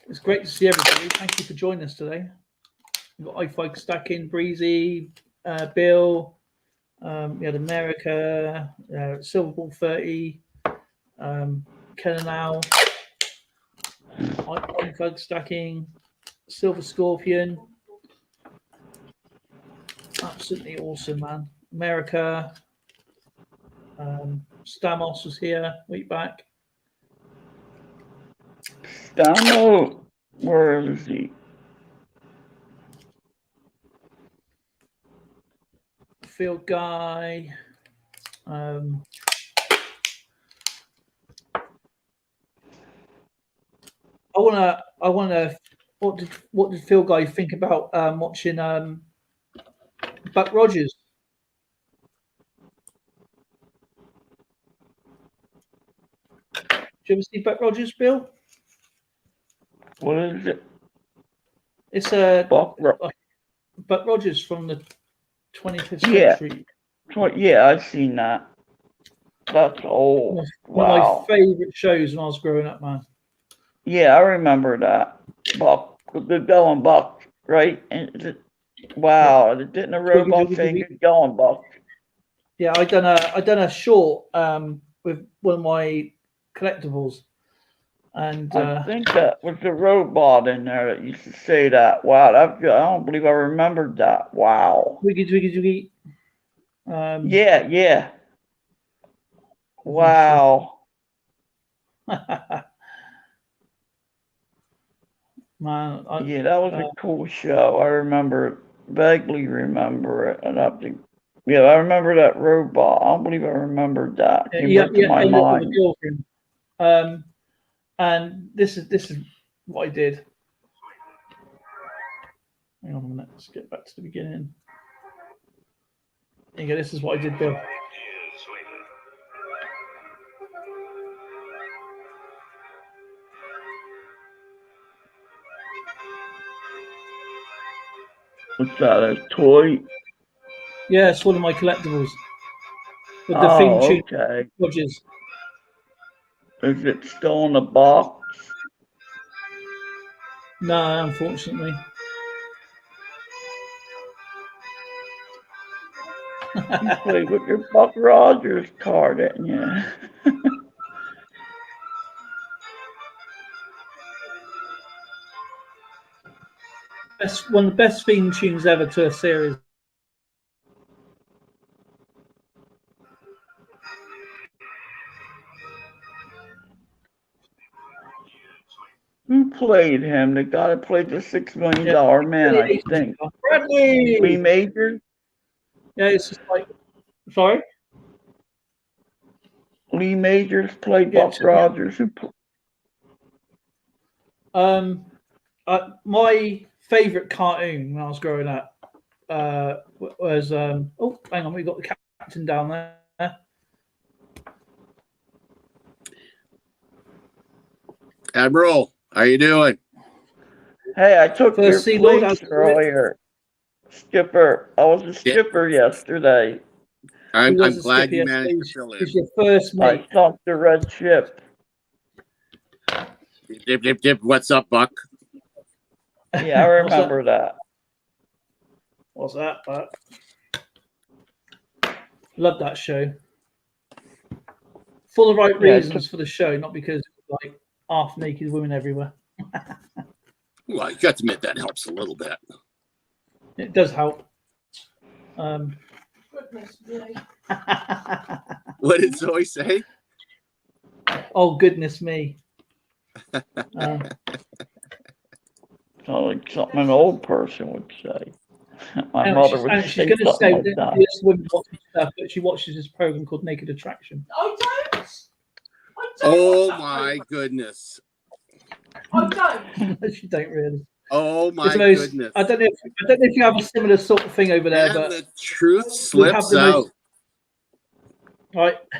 It's great to see everybody. Thank you for joining us today. We've got iFolk Stacking, Breezy, Bill, we had America, Silverball 30, Kenanal, iFolk Stacking, Silver Scorpion. Absolutely awesome, man. America, Stamos was here a week back. Stamos, where is he? Field guy. I wanna. What did Phil Guy think about watching Buck Rogers? Did you ever see Buck Rogers, Bill? What is it? It's Buck Rogers from the 25th century. Yeah, I've seen that. That's old. One of my favorite shows when I was growing up, man. Yeah, I remember that. Buck, good going, Buck, right? And wow, didn't a robot say good going, Buck? Yeah, I done a short with one of my collectibles, and I think that was the robot in there that used to say that. Wow, I don't believe I remembered that. Wow. Twiggy. Yeah. Wow. Man, that was a cool show. I vaguely remember it, and I remember that robot. I don't believe I remembered that. My mind. And this is what I did. Hang on a minute. Let's get back to the beginning. There you go. This is what I did, Bill. What's that? A toy? Yeah, it's one of my collectibles with the theme Oh, tune. okay. Rogers. Is it still in the box? No, unfortunately. You played with your Buck Rogers card, didn't you? One of the best theme tunes ever to a series. Who played him? The guy that played the $6 million man, I think. Bradley! Lee Majors? Yeah, it's just like, sorry? Lee Majors played Yeah, Buck Rogers. My favourite cartoon when I was growing up was oh, hang on, we got the captain down there. Admiral, how you doing? Hey, I took First Sea your Lord, place earlier. Skipper. I was a skipper yesterday. I'm He was a glad skipper you managed to yesterday. fill in. He's your first mate. I sunk the red ship. Dip. What's up, Buck? Yeah, I remember that. What's that, Buck? Love that show. For the right reasons for the show, not because like half naked women everywhere. Well, you got to admit that helps a little bit. It does help. Goodness me. What did Zoe say? Oh goodness me! Sounds like something an old person would say. My mother would she's say going to say something like that. this woman watches stuff, but she watches this program called Naked Attraction. I don't. Oh my goodness. I don't. She don't really. Oh my goodness. I don't know if you have a similar sort of thing over there, And but the truth slips out. Right. I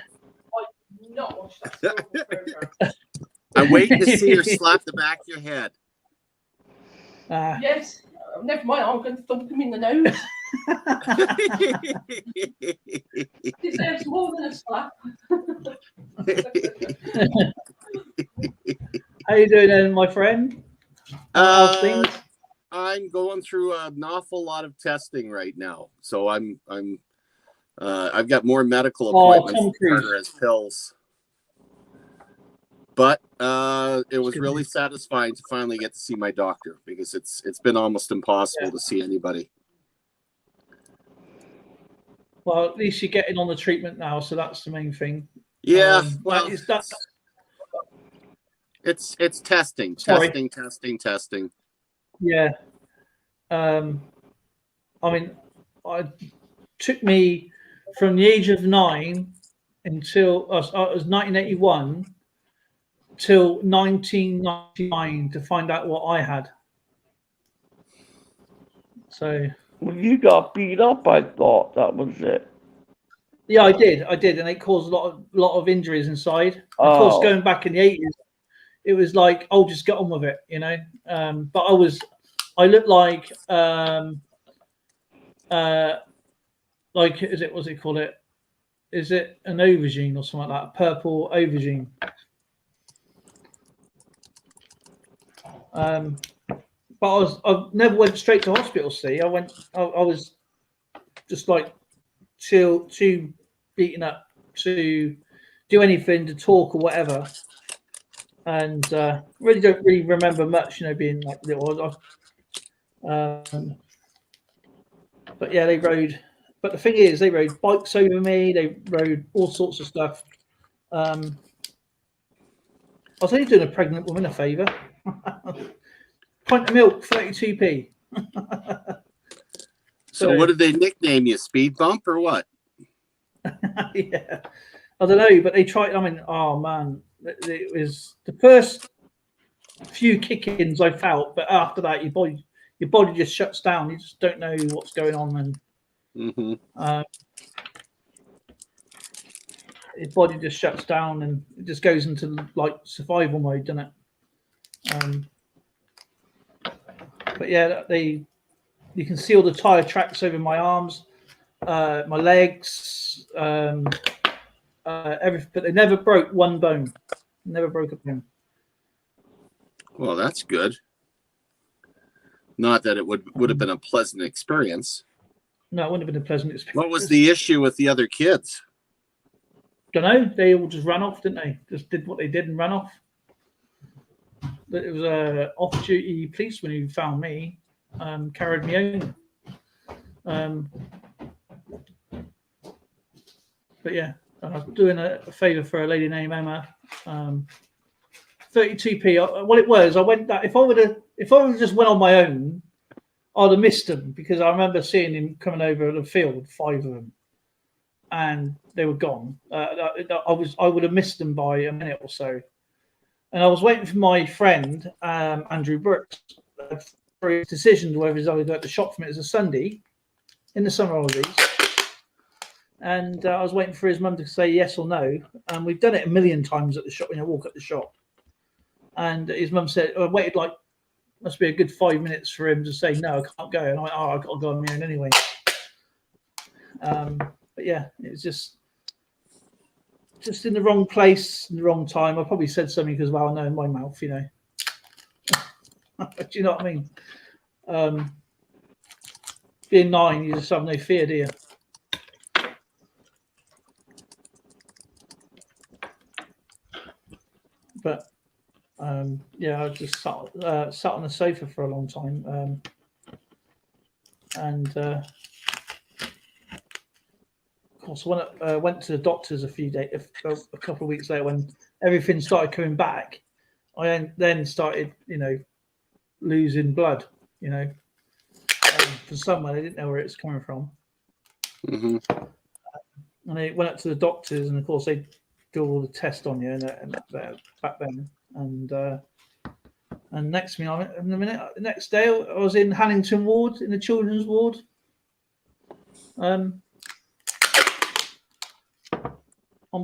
not watched that program. I'm waiting to see her slap the back of your head. Yes. Never mind. I'm going to thump him in the nose. It deserves more than a slap. How you doing, then, my friend? How's things? I'm going through an awful lot of testing right now, so I've got more medical appointments than Turner has pills. But it was really satisfying to finally get to see my doctor because it's been almost impossible to see anybody. Well, at least you're getting on the treatment now, so that's the main thing. Yeah, well, it's testing. Yeah. I mean, it took me from the age of 9 until it was 1981 till 1999 to find out what I had. So. Well, you got beat up. I thought that was it. Yeah, I did, and it caused a lot of injuries inside. Of course, going back in the 80s, it was like, oh, just get on with it, you know. But I looked like what's it called? Is it an aubergine or something like that? A purple aubergine. But I never went straight to hospital. See, I was just like too beaten up to do anything, to talk or whatever, and really don't remember much, you know, being like little. But yeah, they rode. But the thing is, they rode bikes over me. They rode all sorts of stuff. I was only doing a pregnant woman a favour. Pint of milk, 32p. So what did they nickname you? Speed bump or what? Yeah, I don't know, but they tried. I mean, oh man, it was the first few kick-ins I felt, but after that, your body just shuts down. You just don't know what's going on, and your body just shuts down, and it just goes into like survival mode, doesn't it? But yeah, they you can see all the tire tracks over my arms, my legs, everything. But they never broke one bone. Never broke a bone. Well, that's good. Not that it would have been a pleasant experience. No, it wouldn't have been a pleasant experience. What was the issue with the other kids? Don't know. They all just ran off, didn't they? Just did what they did and ran off. But it was a off-duty policeman who found me, carried me home. But yeah, I was doing a favour for a lady named Emma. 32p. What it was, I went that if I would have just went on my own, I'd have missed them because I remember seeing him coming over the field, 5 of them, and they were gone. I would have missed them by a minute or so, and I was waiting for my friend Andrew Brooks for his decision whether he's going to go to the shop from it as a Sunday in the summer holidays. And I was waiting for his mum to say yes or no. And we've done it a million times at the shop when I walk at the shop. And his mum said, I waited like, must be a good 5 minutes for him to say, no, I can't go. And I went, oh, I've got to go on my own anyway. But yeah, it was just in the wrong place, in the wrong time. I probably said something because, well, I know in my mouth, you know. Do you know what I mean? Being 9, you just have no fear, do you? But yeah, I just sat on the sofa for a long time, and of course, when I went to the doctors a couple of weeks later, when everything started coming back, I then started, you know, losing blood. You know, for somewhere they didn't know where it's coming from, and they went up to the doctors, and of course they do all the tests on you and back then, and next next day I was in Hannington ward, in the children's ward, on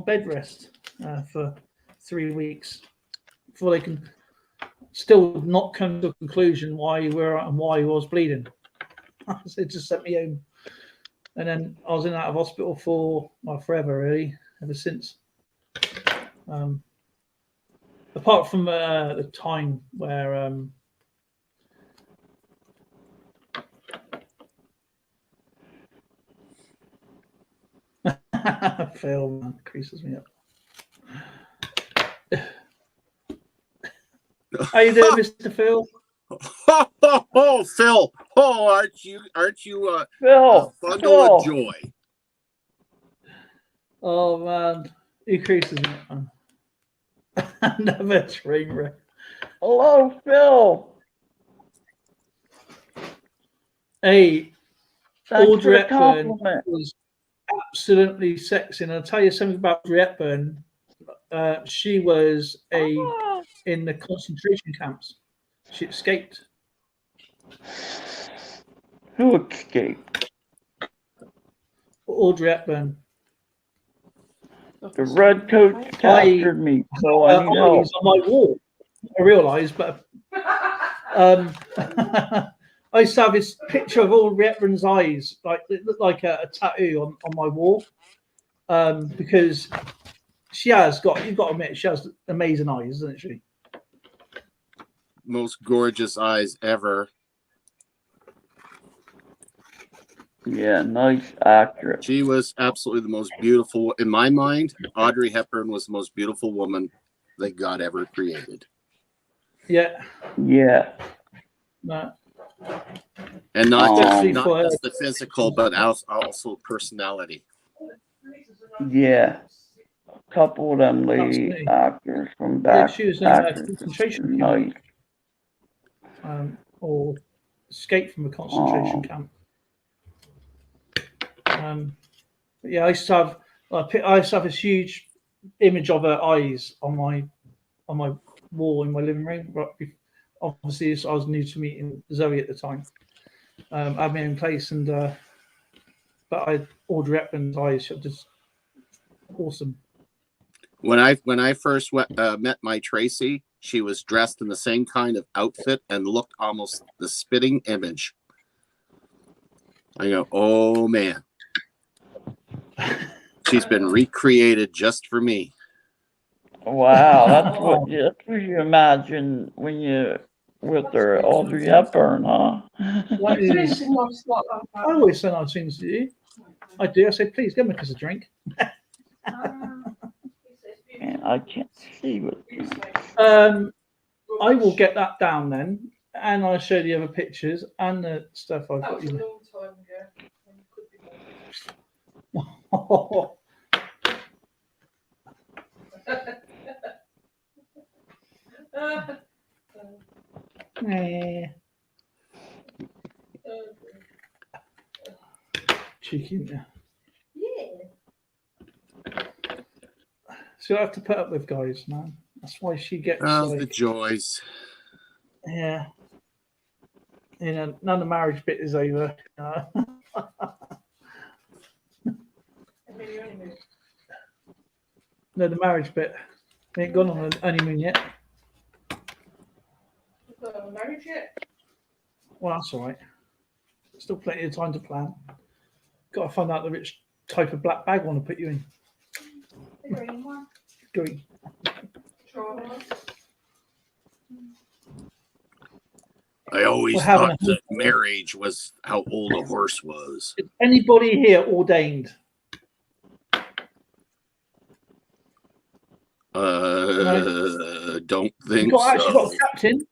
bed rest for 3 weeks before they can still not come to a conclusion why you were and why you was bleeding. So they just sent me home, and then I was in and out of hospital for forever, really, ever since. Apart from the time where Phil, man, creases me up. How you doing, Mr. Phil? Oh, Phil! Oh, aren't you Phil, bundle Phil. of joy? Oh man, he creases me up, man. Another train wreck. Hello, Phil. Hey, Thanks Audrey for the Hepburn compliment. was absolutely sexy, and I'll tell you something about Audrey Hepburn. She was in the concentration camps. She escaped. Who escaped? Audrey Hepburn. The red coats captured me, so I need help. Eyes on my wall. I realised, but I used to have this picture of Audrey Hepburn's eyes, like it looked like a tattoo on my wall, because you've got to admit, she has amazing eyes, doesn't she? Most gorgeous eyes ever. Yeah, nice actress. She was absolutely the most beautiful. In my mind, Audrey Hepburn was the most beautiful woman that God ever created. Yeah. Yeah. No. And not Especially just, for not just the physical, but also personality. Yeah. A couple of them lady Absolutely. actors from back. She was in a concentration camp. Nice. Or escaped from a concentration camp. But yeah, I used to have this huge image of her eyes on my wall in my living room. Obviously, I was new to meeting Zoe at the time. I had my own place, and but Audrey Hepburn's eyes are just awesome. When I first met my Tracy, she was dressed in the same kind of outfit and looked almost the spitting image. I go, oh man. She's been recreated just for me. Wow, that's what you imagine when you with her Audrey Hepburn, huh? What is- Seriously, nice like that. I always say nice things to you. I do. I say, please give me a drink. Man, I can't see what. I will get that down then, and I'll show the other pictures and the stuff I've That got was a you. long time ago. Could be more. Eh, cheeky. Yeah. So I have to put up with guys, man. That's why she gets Oh, like, the joys. yeah. You know, none of the marriage bit is over. No, the marriage bit. We ain't gone on an honeymoon yet. Married yet? Well, that's all right. Still plenty of time to plan. Got to find out which type of black bag I want to put you in. The green one. Green. Sure. I always We're having thought that marriage was how old a horse was. Is anybody here ordained? Don't We've think got, actually got so. a captain.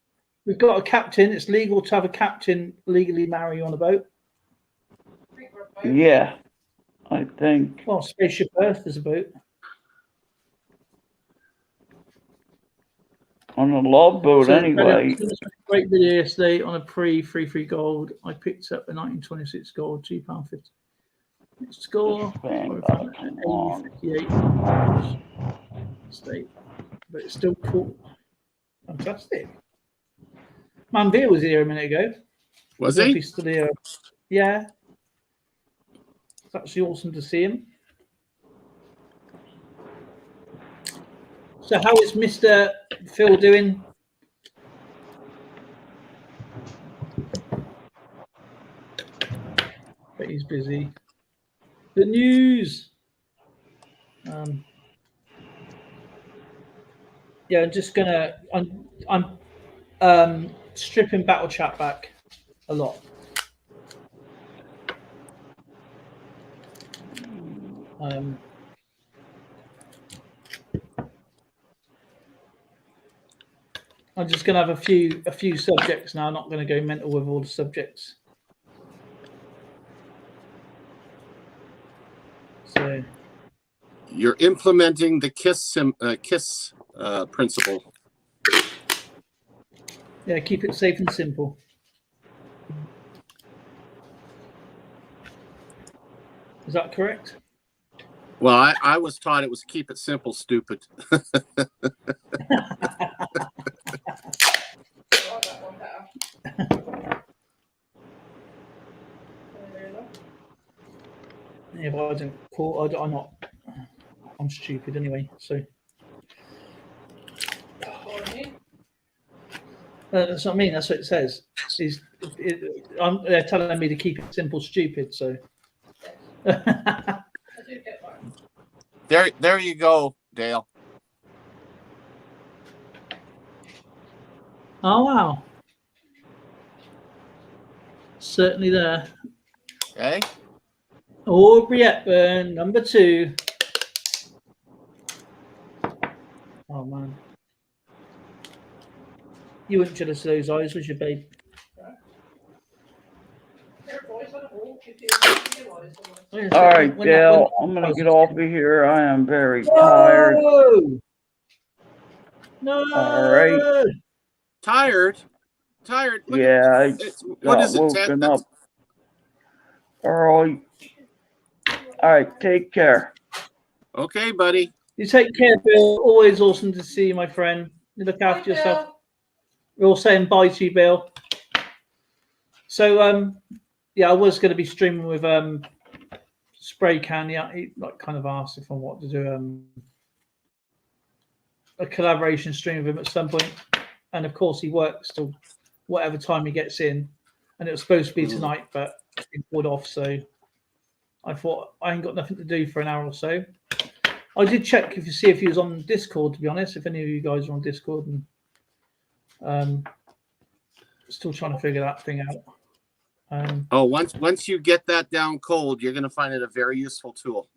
We've got a captain. It's legal to have a captain legally marry you on a boat. Yeah, I think. Well, Spaceship Earth is a boat. On a love boat, So, anyway. Great video yesterday on a pre-free gold. I picked up a 1926 gold, £2.50. Score Come on. 58 state, but it's still cool. Fantastic. Manveer was here a minute ago. Was I don't know if he? he's still here. Yeah. It's actually awesome to see him. So how is Mr. Phil doing? But he's busy. The news. Yeah, I'm just gonna. I'm stripping Battle Chat back a lot. I'm just gonna have a few subjects now. I'm not gonna go mental with all the subjects. So You're implementing the KISS principle. yeah, keep it safe and simple. Is that correct? Well, I was taught it was keep it simple, stupid. Yeah, but I don't call. I'm not. I'm stupid anyway. So that's what I mean. That's what it says. They're telling me to keep it simple, stupid. So There you go, Dale. oh wow, certainly there. Okay. Aubrey Hepburn, number 2. Oh man, you weren't jealous of those eyes, was you, babe? All right, Dale, I'm going to get off of here. I am very tired. No. All right. Tired? Look Yeah, I what got is it, woken 10? up early. All right, take care. Okay, buddy. You take care, Bill. Always awesome to see you, my friend. You look after yourself. We're all saying bye to you, Bill. So, yeah, I was going to be streaming with Spray Can. Yeah, he like kind of asked if I wanted to do a collaboration stream with him at some point, and of course he works till whatever time he gets in, and it was supposed to be tonight, but been called off, so I thought I ain't got nothing to do for an hour or so. I did check if you see if he was on Discord, to be honest, if any of you guys are on Discord, and still trying to figure that thing out. Once you get that down cold, you're going to find it a very useful tool.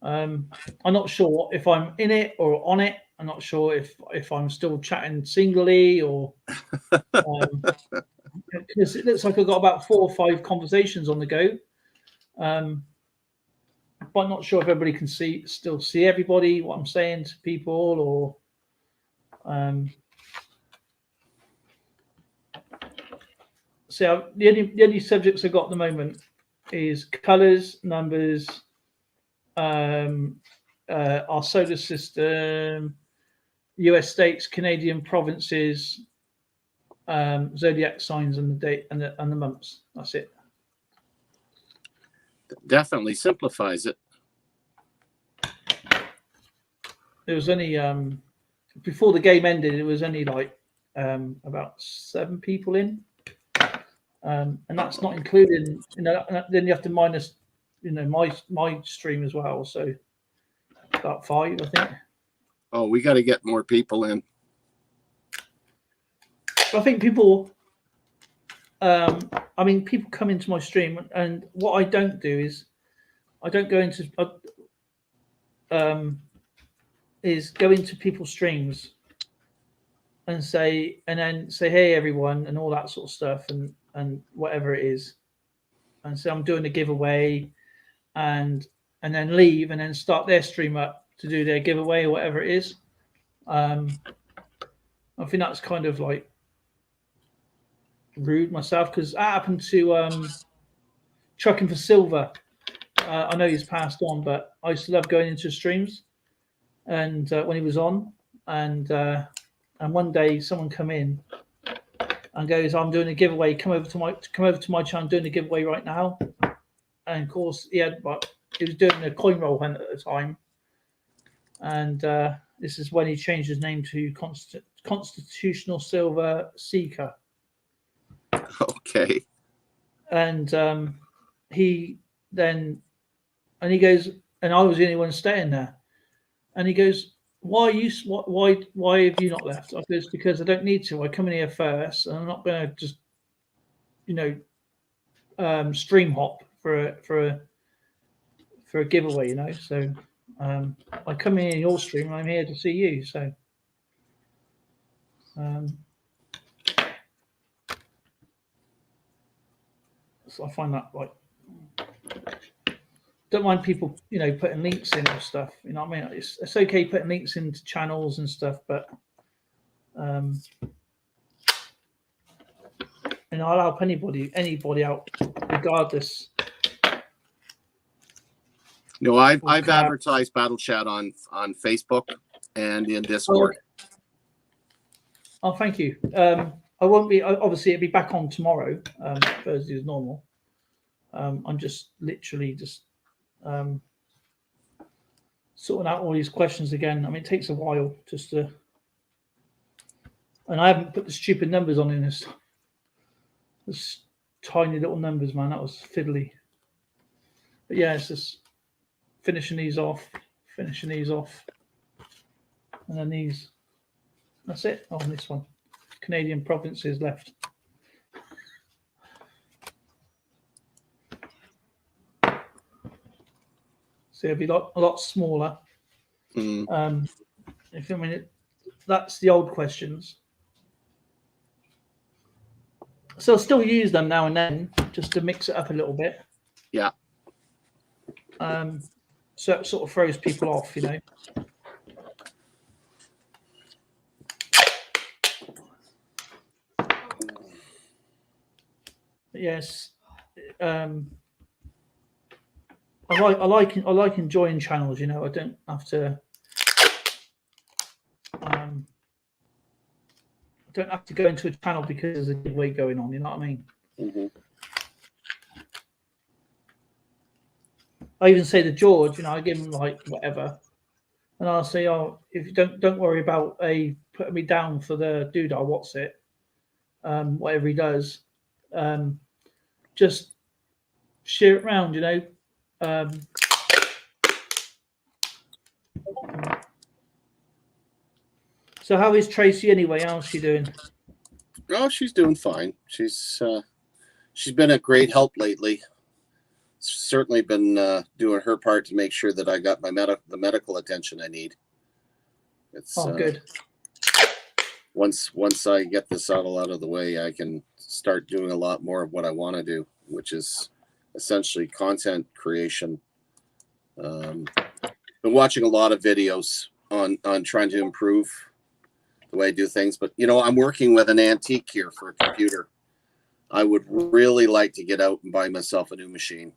I'm not sure if I'm in it or on it. I'm not sure if I'm still chatting singly or because it looks like I've got about 4 or 5 conversations on the go. But I'm not sure if everybody can still see everybody, what I'm saying to people, or so the only subjects I've got at the moment is colours, numbers, our solar system, US states, Canadian provinces, zodiac signs, and the date and the months. That's it. Definitely simplifies it. There was only before the game ended. It was only like about 7 people in, and that's not including. Then you have to minus, my stream as well. So about 5, I think. Oh, we got to get more people in. I think people. People come into my stream, and what I don't do is, I don't go into go into people's streams and then say, hey everyone, and all that sort of stuff, and whatever it is, and say I'm doing a giveaway, and then leave, and then start their stream up to do their giveaway or whatever it is. I think that's kind of like rude myself, because that happened to Trucking for Silver. I know he's passed on, but I used to love going into streams, and when he was on, and one day someone come in and goes, "I'm doing a giveaway. Come over to my channel. I'm doing a giveaway right now." And of course, he was doing a coin roll hunt at the time, and this is when he changed his name to Constitutional Silver Seeker. Okay. And he goes, and I was the only one staying there, and he goes, why have you not left? I goes, because I don't need to. I come in here first, and I'm not going to just stream hop for a giveaway, so I come in your stream, and I'm here to see you, so so I find that like, don't mind people, putting links in or stuff. You know what I mean? It's okay putting links into channels and stuff, but I'll help anybody out, regardless. No, I've advertised Battle Chat on Facebook and in Discord. Oh, thank you. I won't be. Obviously, it'll be back on tomorrow. Thursday is normal. I'm just literally sorting out all these questions again. I mean, it takes a while just to, and I haven't put the stupid numbers on in this tiny little numbers, man. That was fiddly. But yeah, it's just finishing these off, and then these. That's it. Oh, and this one, Canadian provinces left. So it'll be a lot smaller. That's the old questions. So I'll still use them now and then just to mix it up a little bit. Yeah. So it sort of throws people off, But yes. I like enjoying channels, I don't have to go into a channel because there's a giveaway going on, you know what I mean? Mm-hmm. I even say to George, I give him like whatever, and I'll say, "Oh, if you don't worry about putting me down for the doodah, what's it? Whatever he does, just share it round, you know." So how is Tracy anyway? How's she doing? Oh, she's doing fine. She's been a great help lately. Certainly been doing her part to make sure that I got the medical attention I need. It's good. Once I get this out of the way, I can start doing a lot more of what I want to do, which is essentially content creation. Been watching a lot of videos on trying to improve the way I do things, but I'm working with an antique here for a computer. I would really like to get out and buy myself a new machine,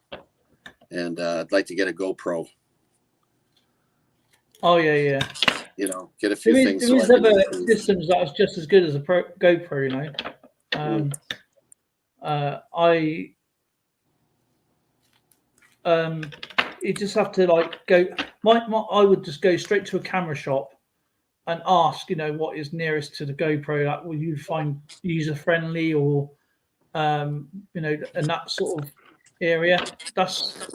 and I'd like to get a GoPro. Oh yeah. Get a few things. There is other systems that are just as good as a GoPro. You just have to go. I would just go straight to a camera shop and ask, what is nearest to the GoPro that will you find user friendly, or in that sort of area. That's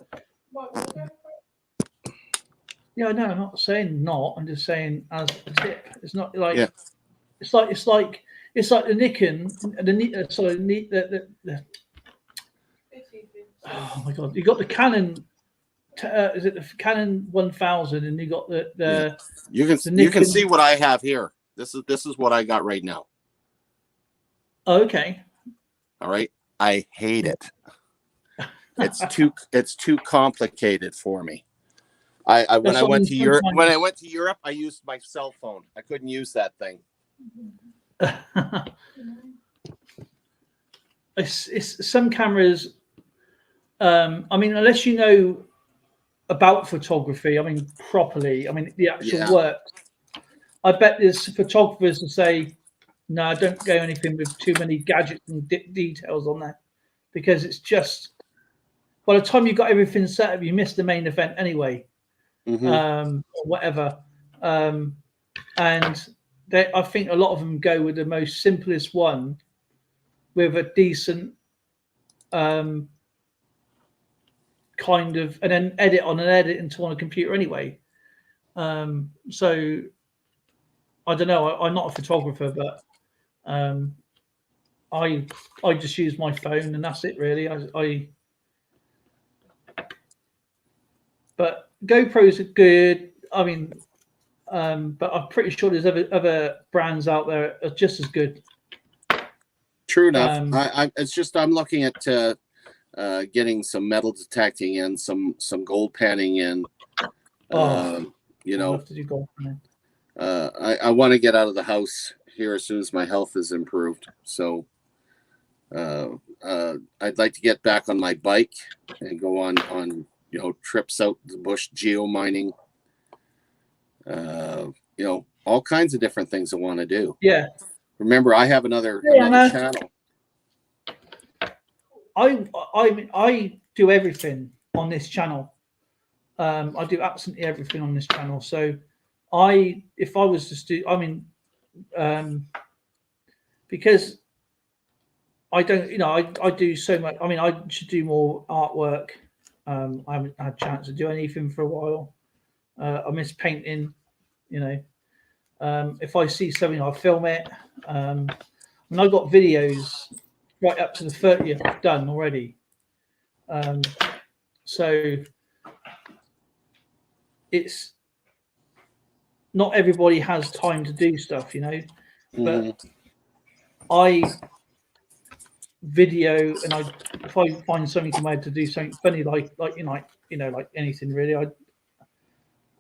no, I'm not saying not. I'm just saying as a tip. It's not like it's like the Nikon, oh my god, you got the Canon. Is it the Canon 1000, and you got the You can see what I have here. This is what I got right now. Oh, okay. All right. I hate it. It's too complicated for me. When I went to Europe, I used my cell phone. I couldn't use that thing. It's some cameras. Unless you know about photography, properly. The actual work. I bet there's photographers who say, "No, don't go anything with too many gadgets and details on there," because it's just by the time you got everything set up, you missed the main event anyway. Or whatever. And I think a lot of them go with the most simplest one with a decent kind of, and then edit into on a computer anyway. So I don't know. I'm not a photographer, but I just use my phone and that's it really. But GoPros are good. But I'm pretty sure there's other brands out there are just as good. True enough. I'm looking at getting some metal detecting in, some gold panning in. I'd love to do gold panning. I want to get out of the house here as soon as my health is improved. So I'd like to get back on my bike and go on trips out the bush, geo mining. All kinds of different things I want to do. Yeah. Remember, I have another channel. I do everything on this channel. I do absolutely everything on this channel. So if I was to do, because I don't, I do so much. I should do more artwork. I haven't had a chance to do anything for a while. I miss painting, if I see something, I'll film it. And I've got videos right up to the 30th done already. So it's not everybody has time to do stuff, but I video, and if I find something to make to do something funny, like anything really, your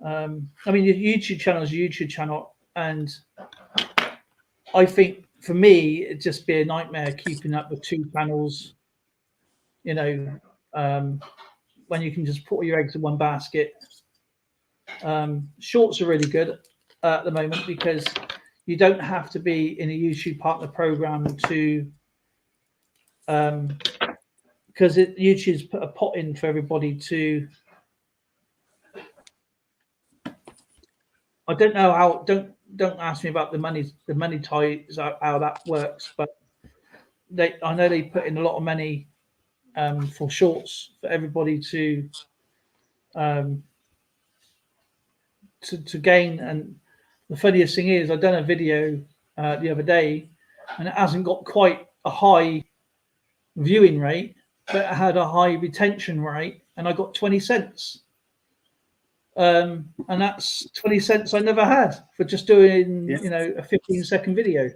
YouTube channel is a YouTube channel, and I think for me it'd just be a nightmare keeping up with two channels. When you can just put all your eggs in one basket. Shorts are really good at the moment because you don't have to be in a YouTube partner program to, because YouTube's put a pot in for everybody to I don't know how. Don't ask me about the money ties how that works, but I know they put in a lot of money for shorts for everybody um, to gain. And the funniest thing is, I done a video the other day, and it hasn't got quite a high viewing rate, but it had a high retention rate, and I got 20 cents. And that's 20 cents I never had for just doing, a 15-second video.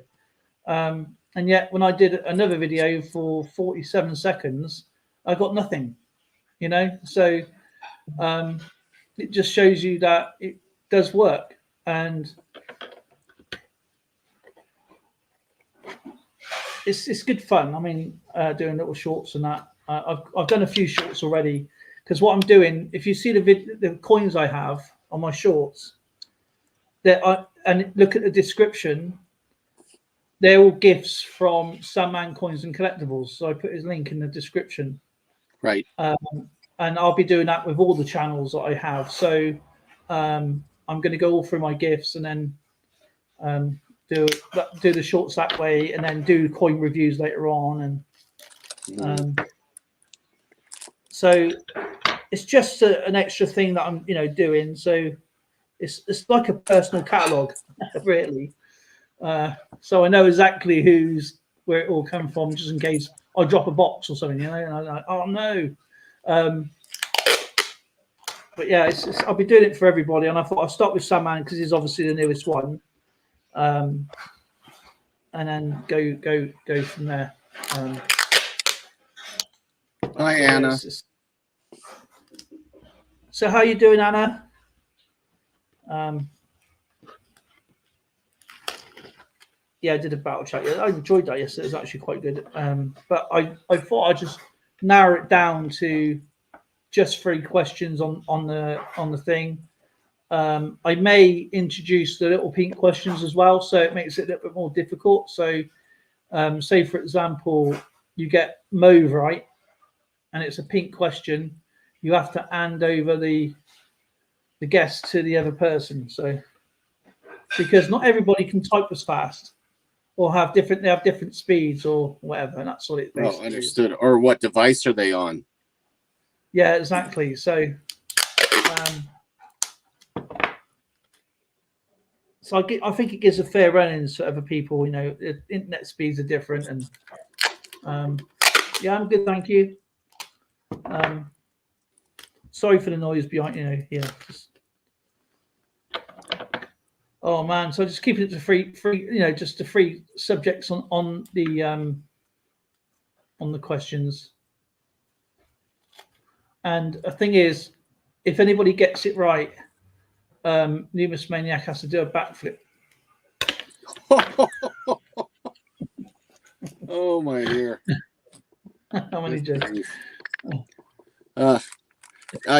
And yet when I did another video for 47 seconds, I got nothing, So it just shows you that it does work. And it's good fun. I mean, doing little shorts and that. I've done a few shorts already, because what I'm doing, if you see the coins I have on my shorts, and look at the description, they're all gifts from Sandman Coins and Collectibles. So I put his link in the description. Right. And I'll be doing that with all the channels that I have. So I'm going to go all through my gifts and then do the shorts that way, and then do coin reviews later on. And so it's just an extra thing that I'm doing. So it's like a personal catalog, really. So I know exactly where it all come from, just in case I drop a box or something, and I'm like, oh no. But yeah, I'll be doing it for everybody, and I thought I'll start with Sandman because he's obviously the newest one, and then go from there. Hi, Anna. So how you doing, Anna? Yeah, I did a battle chat. I enjoyed that yesterday. It was actually quite good. But I thought I'd just narrow it down to just 3 questions on the thing. I may introduce the little pink questions as well, so it makes it a little bit more difficult. So, say for example, you get mauve right, and it's a pink question. You have to hand over the guess to the other person. So, because not everybody can type as fast, or they have different speeds or whatever, and that's what it basically Oh, understood. Is. Or what device are they on? Yeah, exactly. So, I think it gives a fair run-in to other people. Internet speeds are different, and yeah, I'm good, thank you. Sorry for the noise behind. Oh man, so just keeping it to free, just the 3 subjects on the questions. And the thing is, if anybody gets it right, Numus Maniac has to do a backflip. Oh my dear. How many jokes?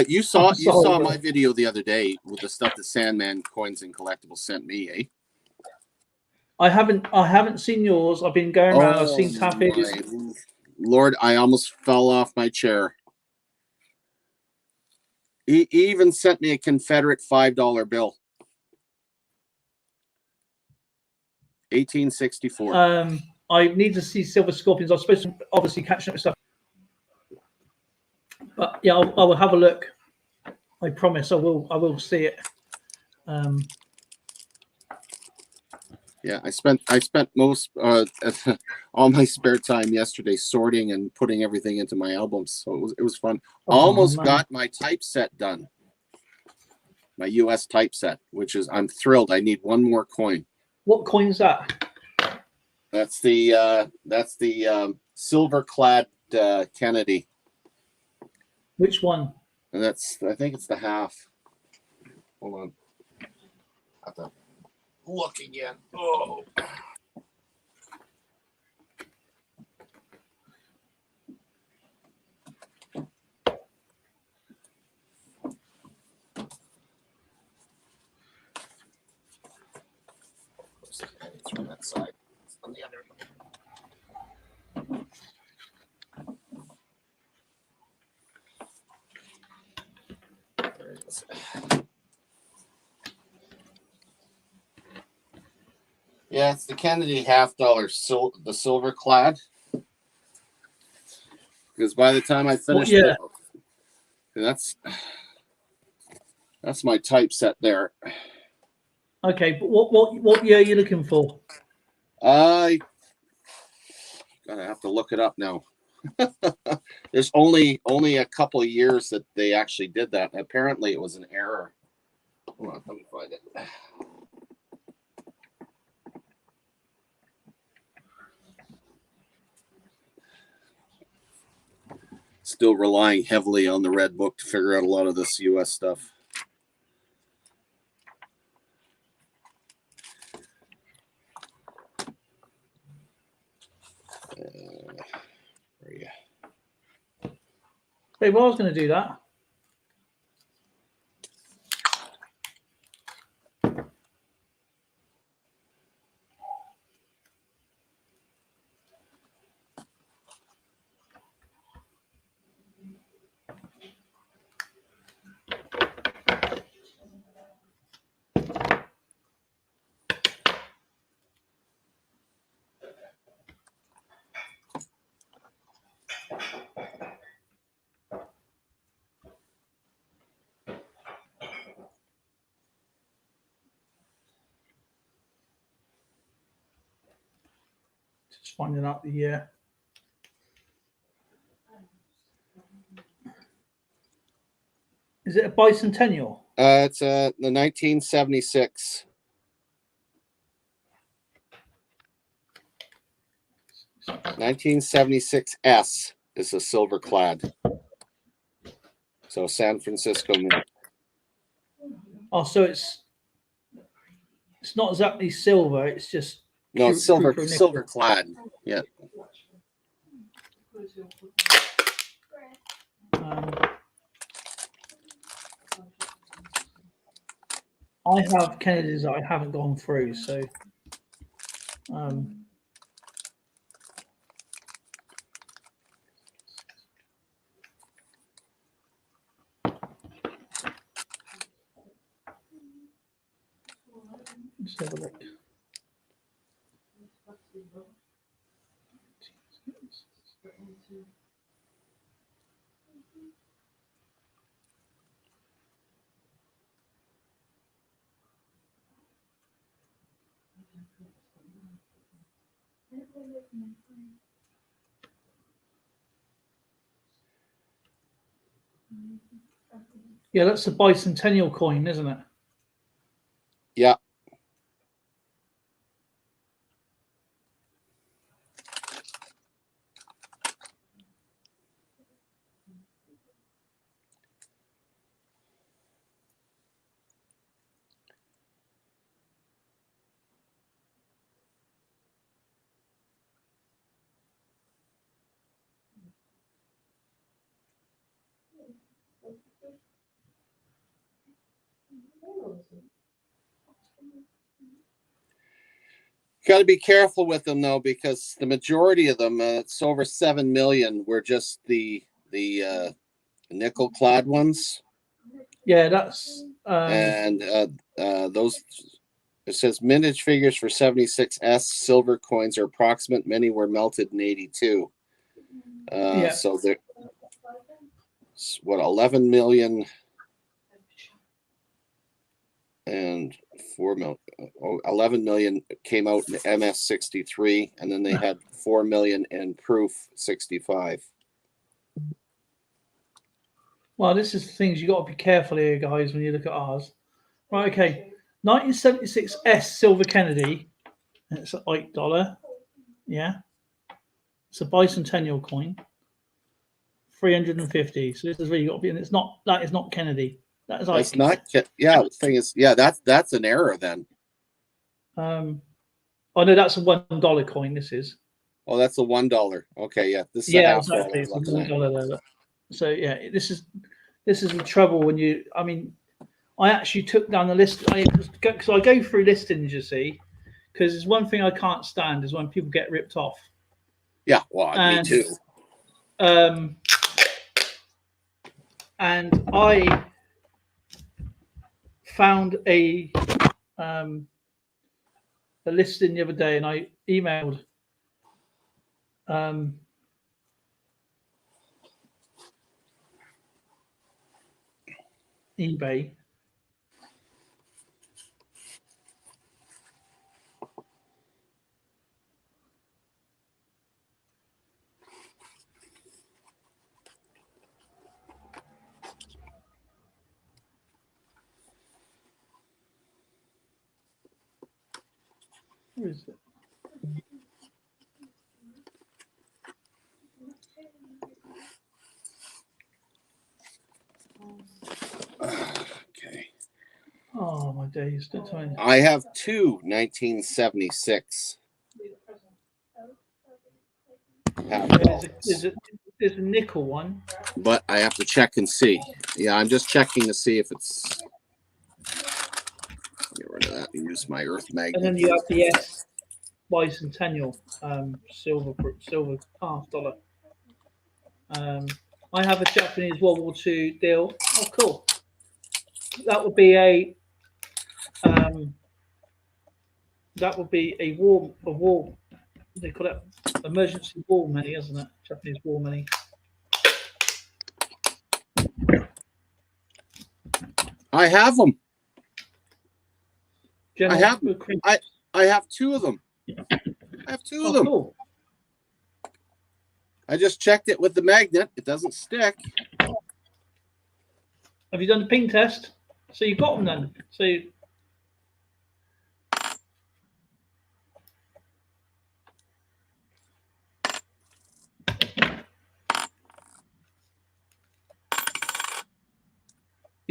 You saw my video the other day with the stuff that Sandman Coins and Collectibles sent me, eh? I haven't seen yours. I've been going around. I've seen Taffy's. Lord, I almost fell off my chair. He even sent me a Confederate $5 bill. 1864. I need to see Silver Scorpions. I'm supposed to obviously catch up with stuff. But yeah, I will have a look. I promise I will see it. Yeah, I spent most all my spare time yesterday sorting and putting everything into my albums. So it was fun. Almost got my typeset done. My US typeset, which is I'm thrilled. I need one more coin. What coin is that? That's the silver clad Kennedy. Which one? And I think it's the half. Hold on. I have to look again. Oh. It's from that side. It's on the other. There it is. Yeah, it's the Kennedy $half, the silver clad. Because by the time I finished yeah. that's my typeset there. Okay, but what year are you looking for? I gotta have to look it up now. There's only a couple of years that they actually did that. Apparently, it was an error. Hold on, let me find it. Still relying heavily on the Red Book to figure out a lot of this U.S. stuff. Where are you? Hey, well, I was going to do that. Just finding out the year. Is it a bicentennial? It's the 1976. 1976S is a silver clad. So San Francisco Mint. Oh, so it's not exactly silver. It's just No, it's silver true nickel. silver clad. Yeah. I have Kennedys that I haven't gone through, so let's have a look. Yeah, that's a bicentennial coin, isn't it? Yeah. Got to be careful with them though, because the majority of them, it's over 7 million, were just the nickel clad ones. Yeah, that's And those, it says mintage figures for 76S silver coins are approximate. Many were melted in 82. yeah. So there, what, 11 million and 4 million, 11 million came out in MS 63, and then they had 4 million in proof 65. Well, this is the things you got to be careful here, guys, when you look at ours. Right, okay. 1976S Silver Kennedy. It's an $8. Yeah. It's a bicentennial coin. 350. So this is really got to be, and it's not, that is not Kennedy. That is like, That's not, yeah. The thing is, yeah, that's an error then. oh no, that's a $1 coin. This is. Oh, that's a $1. Okay, yeah. This is Yeah, a exactly. It's a $1 $1 there. So yeah, this is the trouble when you. I mean, I actually took down the list because I go through listings, you see, because there's one thing I can't stand is when people get ripped off. Yeah, well, me too. And I found a a listing the other day, and I emailed eBay. Where is it? Okay. Oh my days! Don't tell me. I have two 1976. There's a nickel one. But I have to check and see. Yeah, I'm just checking to see if it's. Get rid of that and use my earth magnet. And then you have the S bicentennial silver $half. I have a Japanese World War II deal. Oh, cool. That would be a war. They call it emergency war money, isn't it? Japanese war money. I have them. General I have two of them. I have two of them. Cool. I just checked it with the magnet. It doesn't stick. Have you done the ping test? So you got them then. So you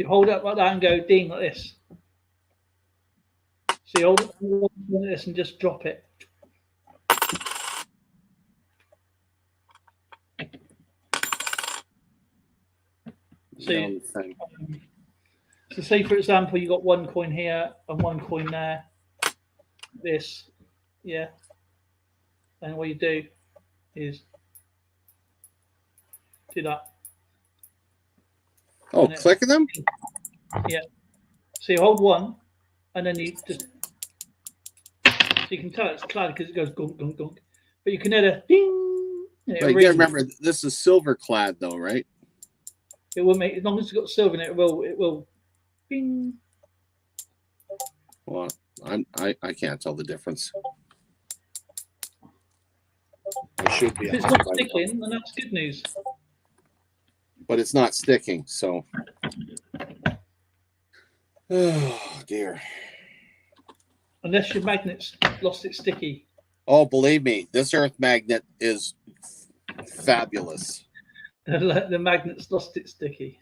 hold it up like that and go ding like this. So you hold it like this and just drop it. So say for example you got one coin here and one coin there. This, yeah. And what you do is do that. Oh, clicking them? Yeah. So you hold one, and then you just so you can tell it's cloud because it goes gunk gunk gunk. But you can hear a ding. But you gotta remember, this is silver clad though, right? It will make, as long as it's got silver in it, it will bing. Well, I can't tell the difference. I should be. If it's not sticking, then that's good news. But it's not sticking, so. Oh dear. Unless your magnet's lost its sticky. Oh, believe me, this earth magnet is fabulous. The magnet's lost its sticky.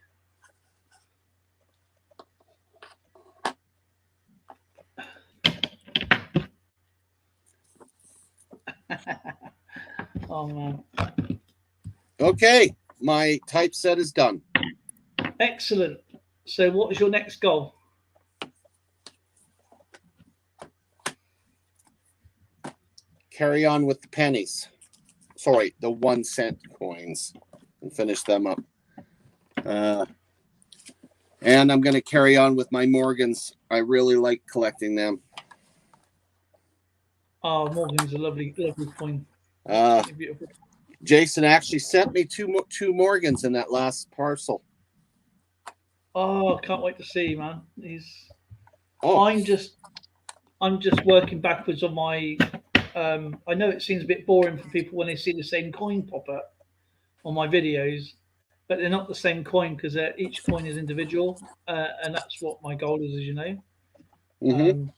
Oh man. Okay, my typeset is done. Excellent. So what is your next goal? Carry on with the pennies. Sorry, the 1 cent coins, and finish them up. And I'm going to carry on with my Morgans. I really like collecting them. Oh, Morgan's a lovely coin. Beautiful. Jason actually sent me two Morgans in that last parcel. Oh, I can't wait to see, man. Oh. I'm just working backwards on my. I know it seems a bit boring for people when they see the same coin pop up on my videos, but they're not the same coin because each coin is individual, and that's what my goal is, as you know. Mm-hmm.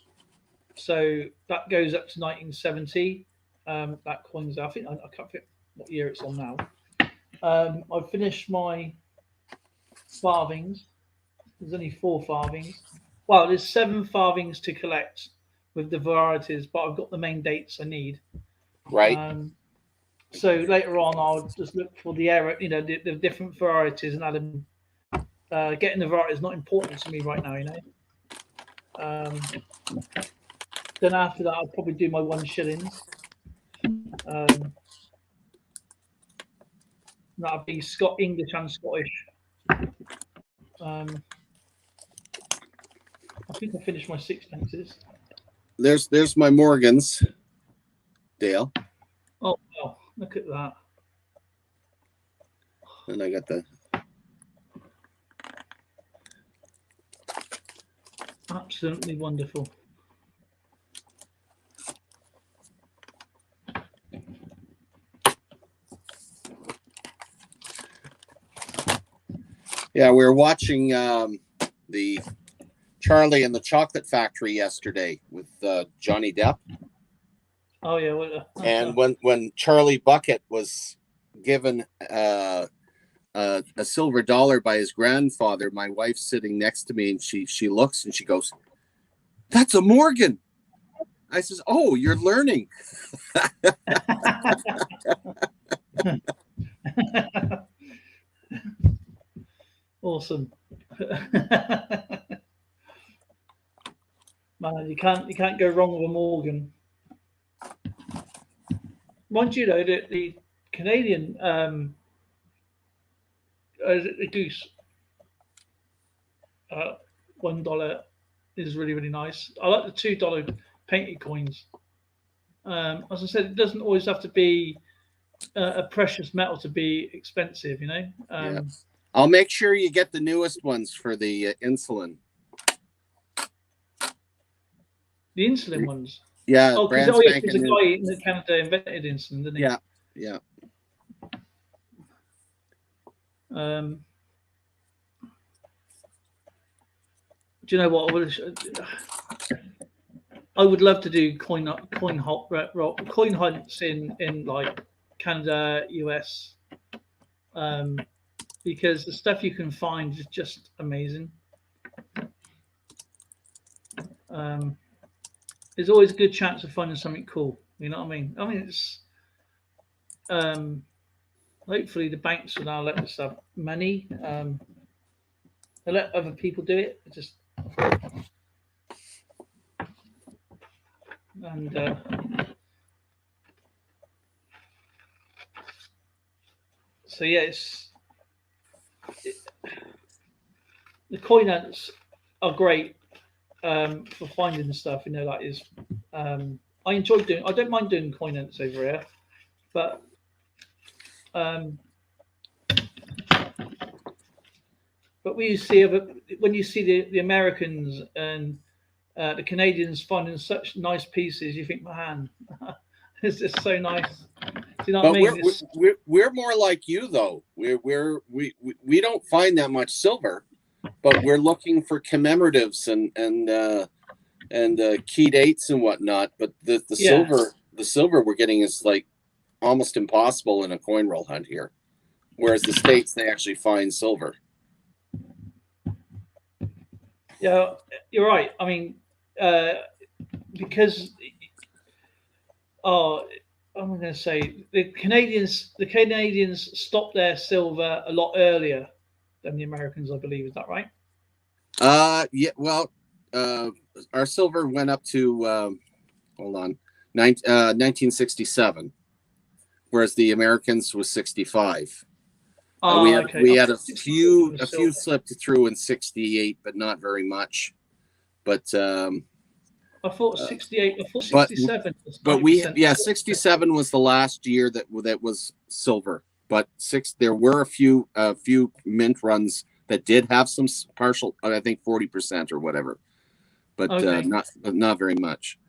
So that goes up to 1970. That coin's, I think, I can't think what year it's on now. I've finished my farthings. There's only 4 farthings. Well, there's 7 farthings to collect with the varieties, but I've got the main dates I need. Right. So later on, I'll just look for the error, the different varieties and add them. Getting the varieties is not important to me right now, Then after that, I'll probably do my 1 shillings. That'll be English and Scottish. I think I finished my 6 pences. there's my Morgans, Dale, Oh, wow. Look at that. and I got the Absolutely wonderful. Yeah, we were watching the Charlie and the Chocolate Factory yesterday with Johnny Depp. Oh yeah, well, And when Charlie Bucket was given a silver dollar by his grandfather, my wife's sitting next to me, and she looks and she goes, "That's a Morgan." I says, "Oh, you're learning." Awesome. Man, you can't go wrong with a Morgan. Mind you, though, the Canadian the goose $1 is really, really nice. I like the $2 painted coins. As I said, it doesn't always have to be a precious metal to be expensive, you know. Yeah. I'll make sure you get the newest ones for the insulin. The insulin ones. Yeah, Oh, brand because spanking the new. guy in Canada invented insulin, didn't he? Yeah, yeah. Do you know what? I would love to do coin hunts in like Canada, US, because the stuff you can find is just amazing. There's always a good chance of finding something cool. You know what I mean? I mean, it's hopefully the banks will now let us have money. They let other people do it. It just and so yeah, the coin hunts are great for finding the stuff. You know, that is. I enjoy doing. I don't mind doing coin hunts over here, but when you see the Americans and the Canadians finding such nice pieces, you think, man, it's just so nice. Do you know what I mean? We're more like you though. We don't find that much silver, but we're looking for commemoratives and key dates and whatnot. But the silver we're getting is like almost impossible in a coin roll hunt here, whereas the States, they actually find silver. Yeah, you're right. I mean, because I'm going to say the Canadians stopped their silver a lot earlier than the Americans, I believe. Is that right? Yeah. Well, our silver went up to 1967, whereas the Americans was 65. We had a few slipped through in 68, but not very much. But I thought 68. I thought 67. But 67 was the last year that was silver. But there were a few mint runs that did have some partial, I think 40% or whatever, but not very much.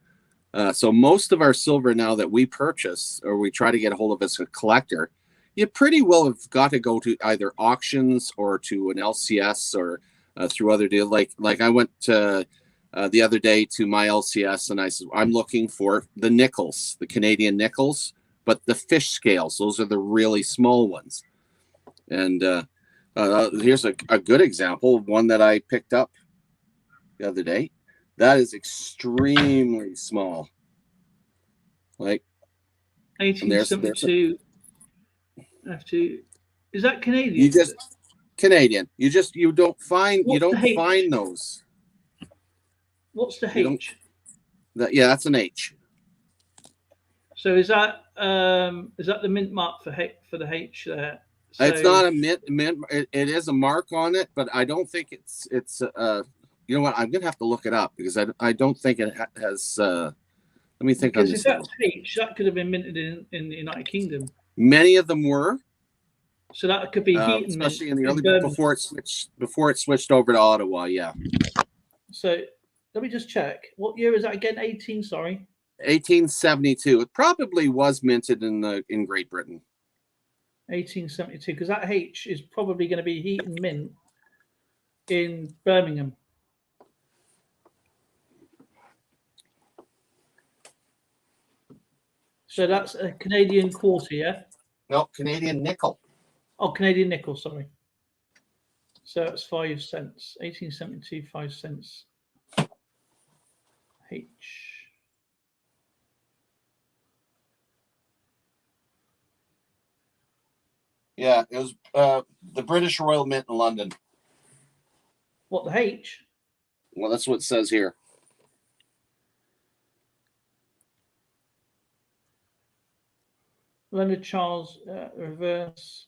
So most of our silver now that we purchase or we try to get a hold of as a collector, you pretty well have got to go to either auctions or to an LCS or through other deals. Like I went the other day to my LCS and I said, I'm looking for the nickels, the Canadian nickels, but the fish scales. Those are the really small ones. And here's a good example, one that I picked up the other day. That is extremely small. Like 1872. Is that Canadian? Canadian. You don't find find those. What's the H? That's an H. So is that the mint mark for the H there? So, it's not a mint. It is a mark on it, but I don't think it's You know what? I'm gonna have to look it up because I don't think it has. Let me think on Because this. if that's H, that could have been minted in the United Kingdom. Many of them were, So that could be heat and mint especially in the early Birmingham. before it switched over to Ottawa. Yeah, So let me just check. What year is that again? 18. Sorry. 1872. It probably was minted in Great Britain. 1872. Because that H is probably going to be heat and mint in Birmingham. So that's a Canadian quarter, yeah? No, Canadian nickel. Oh, Canadian nickel, sorry. So it's 5 cents. 1872, 5 cents. H. Yeah, it was the British Royal Mint in London. What, the H? Well, that's what it says here. Leonard Charles reverse.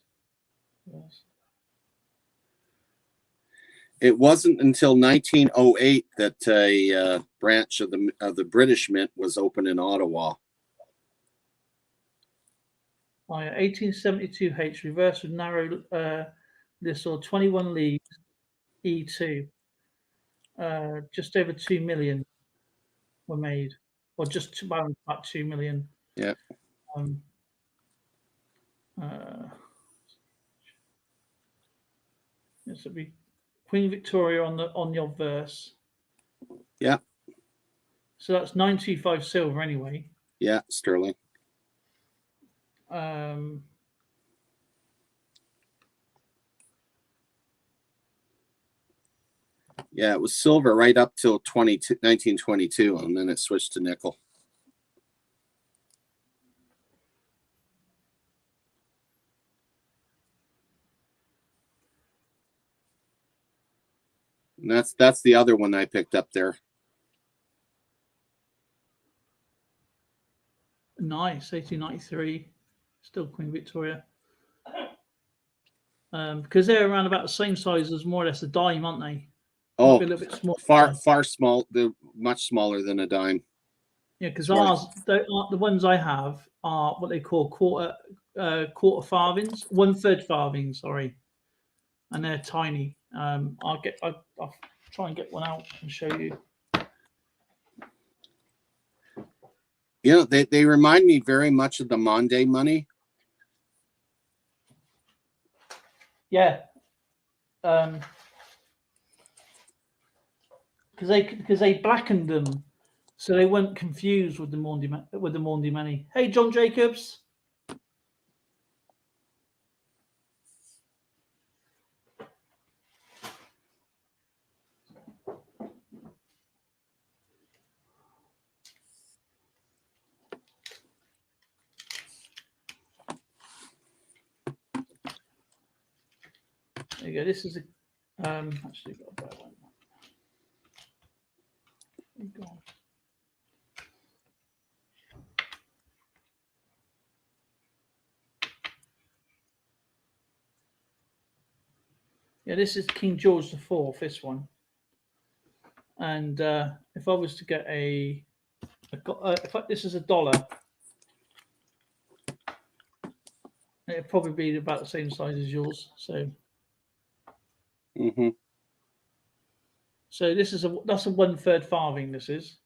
It wasn't until 1908 that a branch of the British Mint was open in Ottawa. Oh, yeah. 1872 H reverse with narrow this or 21 leagues E2. Just over 2 million were made, or just around about 2 million. Yeah. This would be Queen Victoria on your verse. Yeah. So that's 925 silver anyway. Yeah, sterling. Yeah, it was silver right up till 1922, and then it switched to nickel. And that's the other one I picked up there. Nice, 1893, still Queen Victoria. Because they're around about the same size as more or less a dime, aren't they? Oh, a little bit small. Far small. They're much smaller than a dime. Yeah, because ours, the ones I have are what they call quarter farthings, 1/3 farthings. Sorry, and they're tiny. I'll try and get one out and show you. You know, they remind me very much of the Monday money. Yeah. Because they blackened them, so they weren't confused with the Maundy money. Hey, John Jacobs. There you go. This is a actually got a better one. Go. Yeah, this is King George IV. This one, and if I was to get this is $1, it'd probably be about the same size as yours. So. Mm-hmm. So that's a 1/3 farthing. This is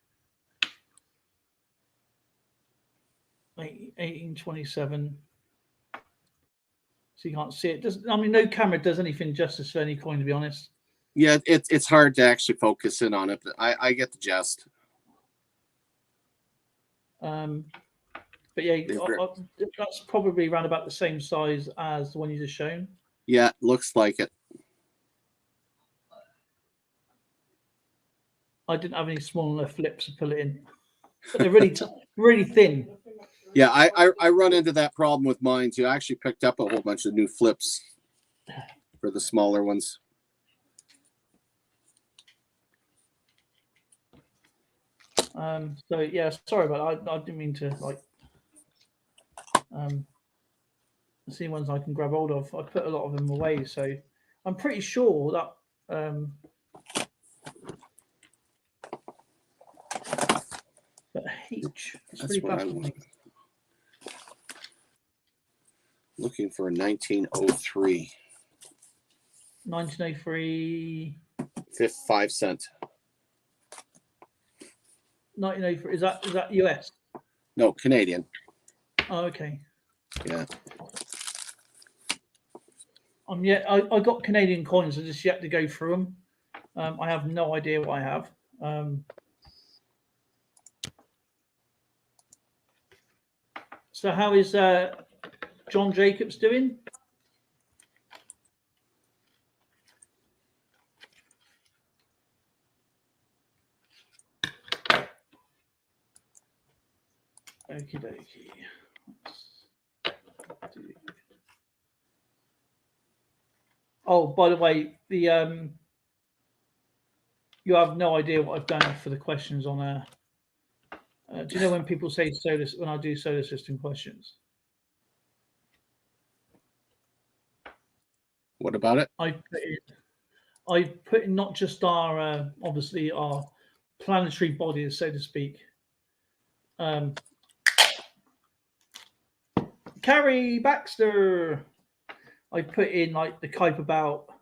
1827. So you can't see it. No camera does anything justice for any coin, to be honest. Yeah, it's hard to actually focus in on it, but I get the gist. But yeah, that's probably around about the same size as the one you just shown. Yeah, looks like it. I didn't have any small enough flips to pull it in, but they're really really thin. Yeah, I run into that problem with mine too. I actually picked up a whole bunch of new flips for the smaller ones. So yeah, sorry about that. I didn't mean to see ones I can grab hold of. I put a lot of them away, so I'm pretty sure that But H, it's That's pretty what I baffling. want. Looking for a 1903. 1903. 5 cent. 1903. Is that US? No, Canadian. Oh, okay. Yeah. I got Canadian coins. I just yet to go through them. I have no idea what I have. So how is John Jacobs doing? Okie dokie. Oh, by the way, the you have no idea what I've done for the questions on do you know when people say when I do solar system questions? What about it? I put in not just our obviously our planetary bodies, so to speak. Carrie Baxter. I put in like the Kuiper Belt,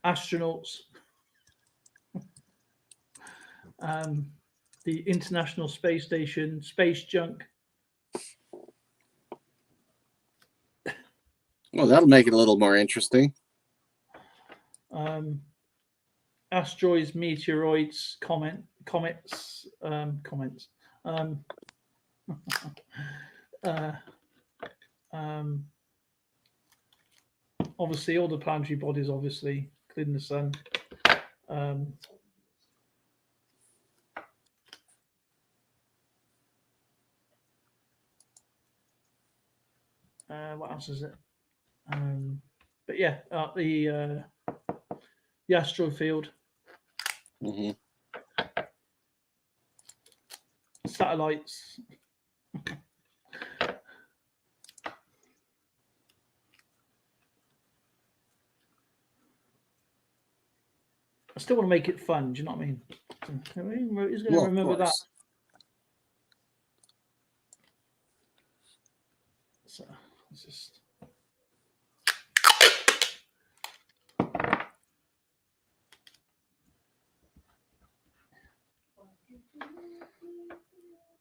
astronauts, the International Space Station, space junk. Well, that'll make it a little more interesting. Asteroids, meteoroids, comets. Obviously, all the planetary bodies, obviously, including the sun. What else is it? But yeah, the asteroid field, Mm-hmm. satellites. I still want to make it fun. Do you know what I mean? Who's going to remember that? So it's just.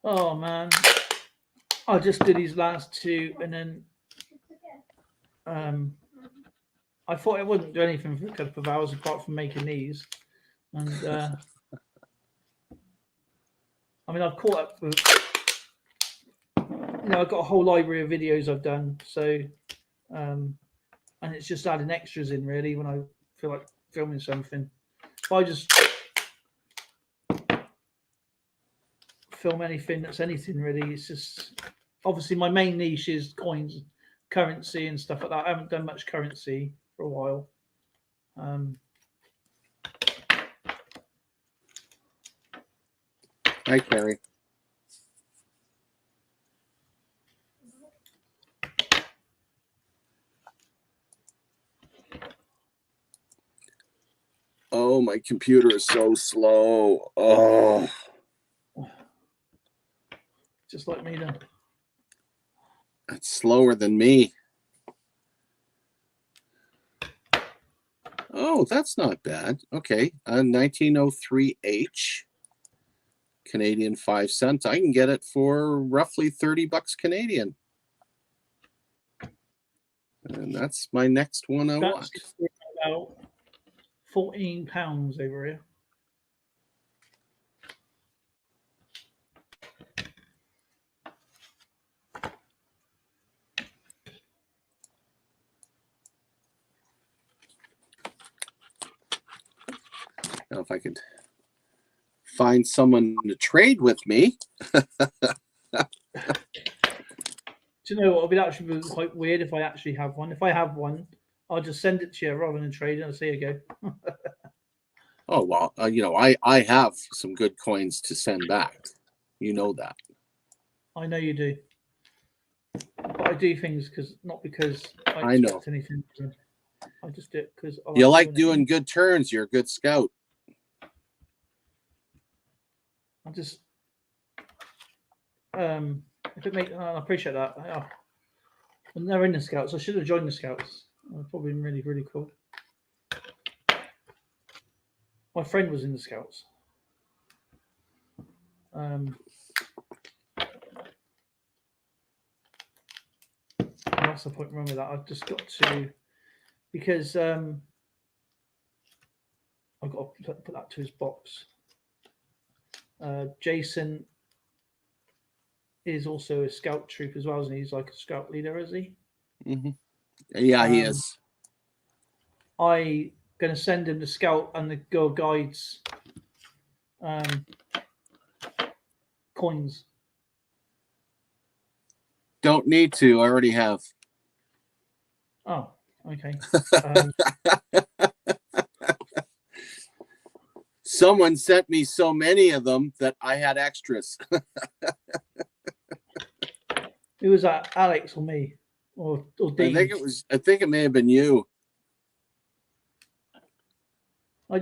Oh man, I just did these last two, and then I thought I wouldn't do anything for a couple of hours apart from making these, and I mean I've caught up with, I've got a whole library of videos I've done, so and it's just adding extras in really when I feel like filming something. If I just film anything that's anything really, it's just obviously my main niche is coins, currency and stuff like that. I haven't done much currency for a while. Hi, Carrie. Oh, my computer is so slow. Oh. Just like me then. It's slower than me. Oh, that's not bad. Okay, 1903H, Canadian 5 cents. I can get it for roughly $30 Canadian. And that's my next one I want. About £14 over here. Now, if I could find someone to trade with me. Do you know what? It'll be actually quite weird if I actually have one. If I have one, I'll just send it to you rather than trade it. I'll say, here you go. Oh, well, I have some good coins to send back. You know that. I know you do. But I do things not because I expect know. anything. I just do it because You like doing good turns. You're a good scout. I just if it make, I appreciate that. I'm never in the Scouts. I should have joined the Scouts. It's probably been really, really cool. My friend was in the Scouts. What's the point? Remember that I've just got to, because I've got to put that to his box. Jason is also a scout troop as well, isn't he? He's like a scout leader, is he? Mm-hmm. Yeah, he is. I going to send him the scout and the Girl Guides coins. Don't need to. I already have. Oh, okay. Someone sent me so many of them that I had extras. Who was that? Alex or me? Or Dean? I think it may have been you. I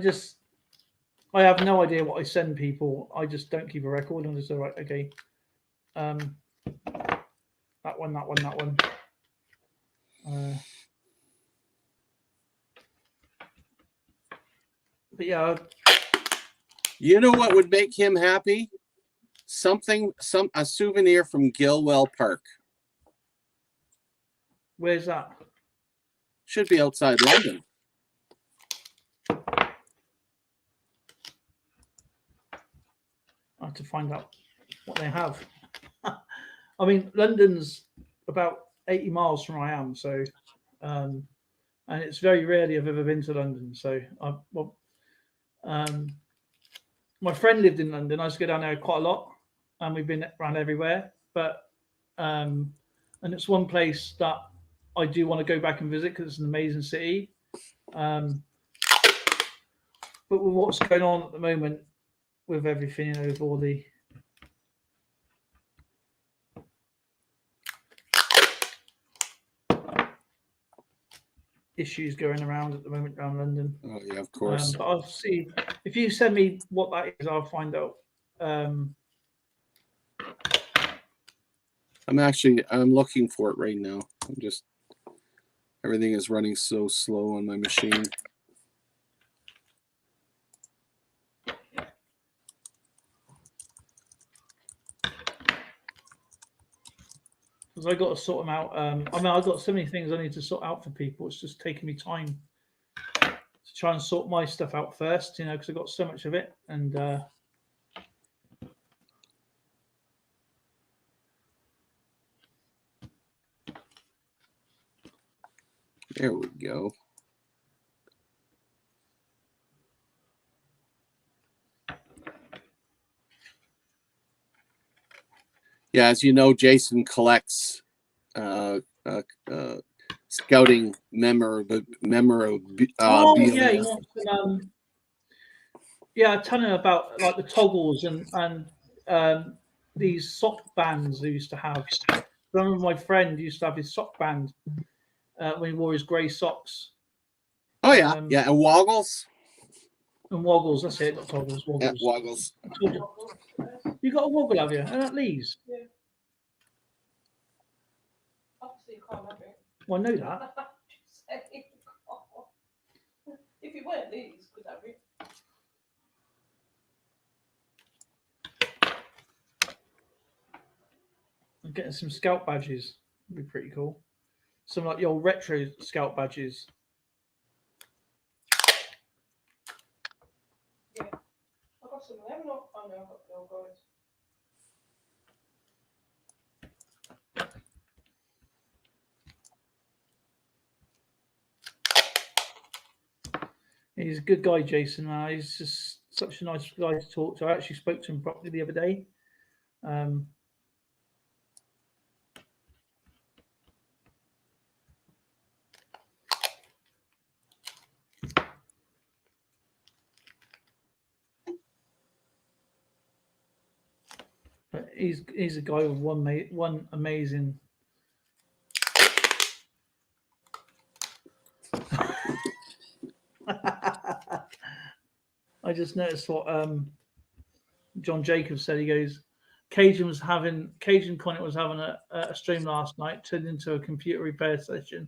have no idea what I send people. I just don't keep a record. I'm just all right. Okay. That one. But yeah. You know what would make him happy? A souvenir from Gilwell Park. Where's that? Should be outside London. I have to find out what they have. I mean, London's about 80 miles from where I am, so and it's very rarely I've ever been to London. So my friend lived in London. I used to go down there quite a lot, and we've been around everywhere. But and it's one place that I do want to go back and visit because it's an amazing city. But with what's going on at the moment, with everything, with all the issues going around at the moment around London. Oh yeah, of course. But I'll see if you send me what that is. I'll find out. I'm looking for it right now. Everything is running so slow on my machine. Because I got to sort them out. I've got so many things I need to sort out for people. It's just taking me time to try and sort my stuff out first, because I've got so much of it. And there we go. Yeah, as you know, Jason collects scouting memorabilia. yeah, he wants to, tell him about like the toggles and these sock bands they used to have. I remember my friend used to have his sock band when he wore his grey socks. Oh yeah, and woggles. And woggles, that's it, not toggles, woggles. Yeah, woggles. You got a woggle, have you? And at Lee's? Yeah. Obviously, you can't have it. Well, I know that. Just saying. If you weren't these, could have it. I'm getting some scout badges. Would be pretty cool. Some like the old retro scout badges. Yeah. I've got some of them. Oh no, I've got the old guys. He's a good guy, Jason. He's just such a nice guy to talk to. I actually spoke to him properly the other day. But he's a guy with one amazing. I just noticed what John Jacobs said, he goes, Cajun Connet was having a stream last night, turned into a computer repair session.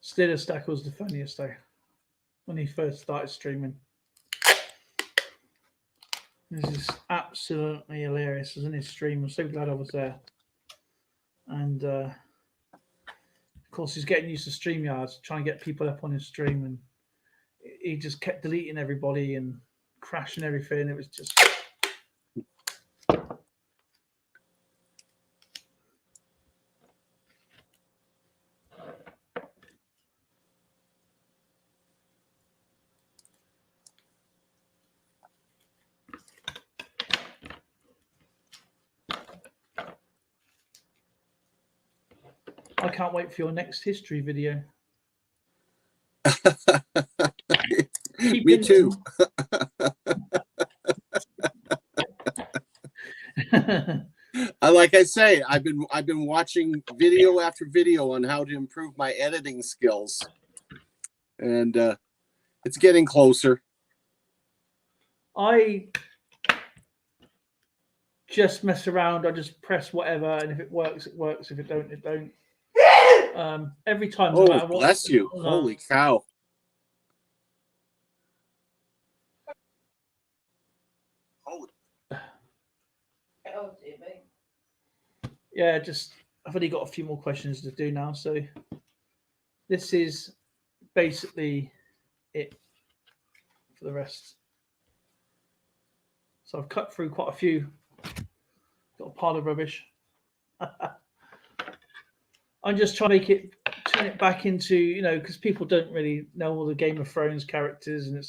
Still, Stack was the funniest though when he first started streaming. This is absolutely hilarious, isn't his stream? I'm so glad I was there. And of course, he's getting used to StreamYards, trying to get people up on his stream, and he just kept deleting everybody and crashing everything. It was just. I can't wait for your next history video. Me too. Like I say, I've been watching video after video on how to improve my editing skills, and it's getting closer. I just mess around. I just press whatever, and if it works, it works. If it don't, it don't. Every time. Oh, no matter what, bless you! Holy cow! Oh, dear me. Yeah, just I've only got a few more questions to do now. So this is basically it for the rest. So I've cut through quite a few. Got a pile of rubbish. I'm just trying to turn it back into, because people don't really know all the Game of Thrones characters, and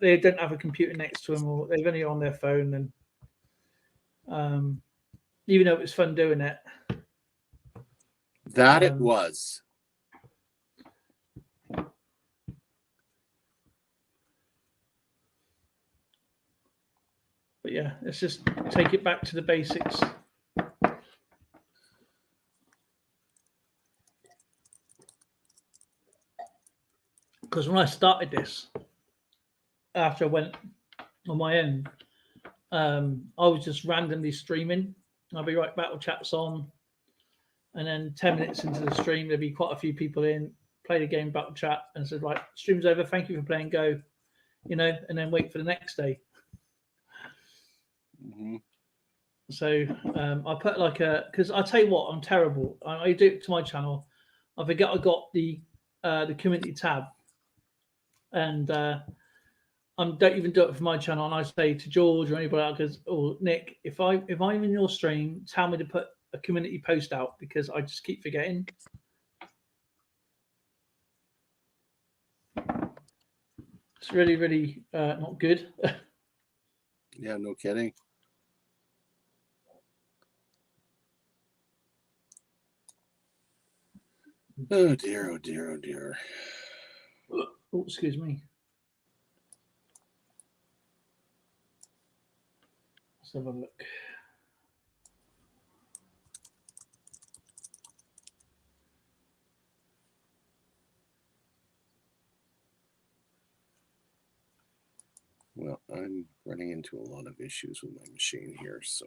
they don't have a computer next to them, or they've only on their phone, and even though it was fun doing it. That it was. But yeah, let's just take it back to the basics. Because when I started this, after I went on my own, I was just randomly streaming. I'll be right, battle chat's on, and then 10 minutes into the stream, there'd be quite a few people in, play the game, battle chat, and said, right, stream's over, thank you for playing Go, and then wait for the next day. Mm-hmm. So I put because I'll tell you what, I'm terrible. I do it to my channel. I forget I got the community tab, and I don't even do it for my channel. And I say to George or anybody else, or Nick, if I'm in your stream, tell me to put a community post out, because I just keep forgetting. It's really, really not good. Yeah, no kidding. Oh dear, oh dear, oh dear. Oh, excuse me. Let's have a look. Well, I'm running into a lot of issues with my machine here, so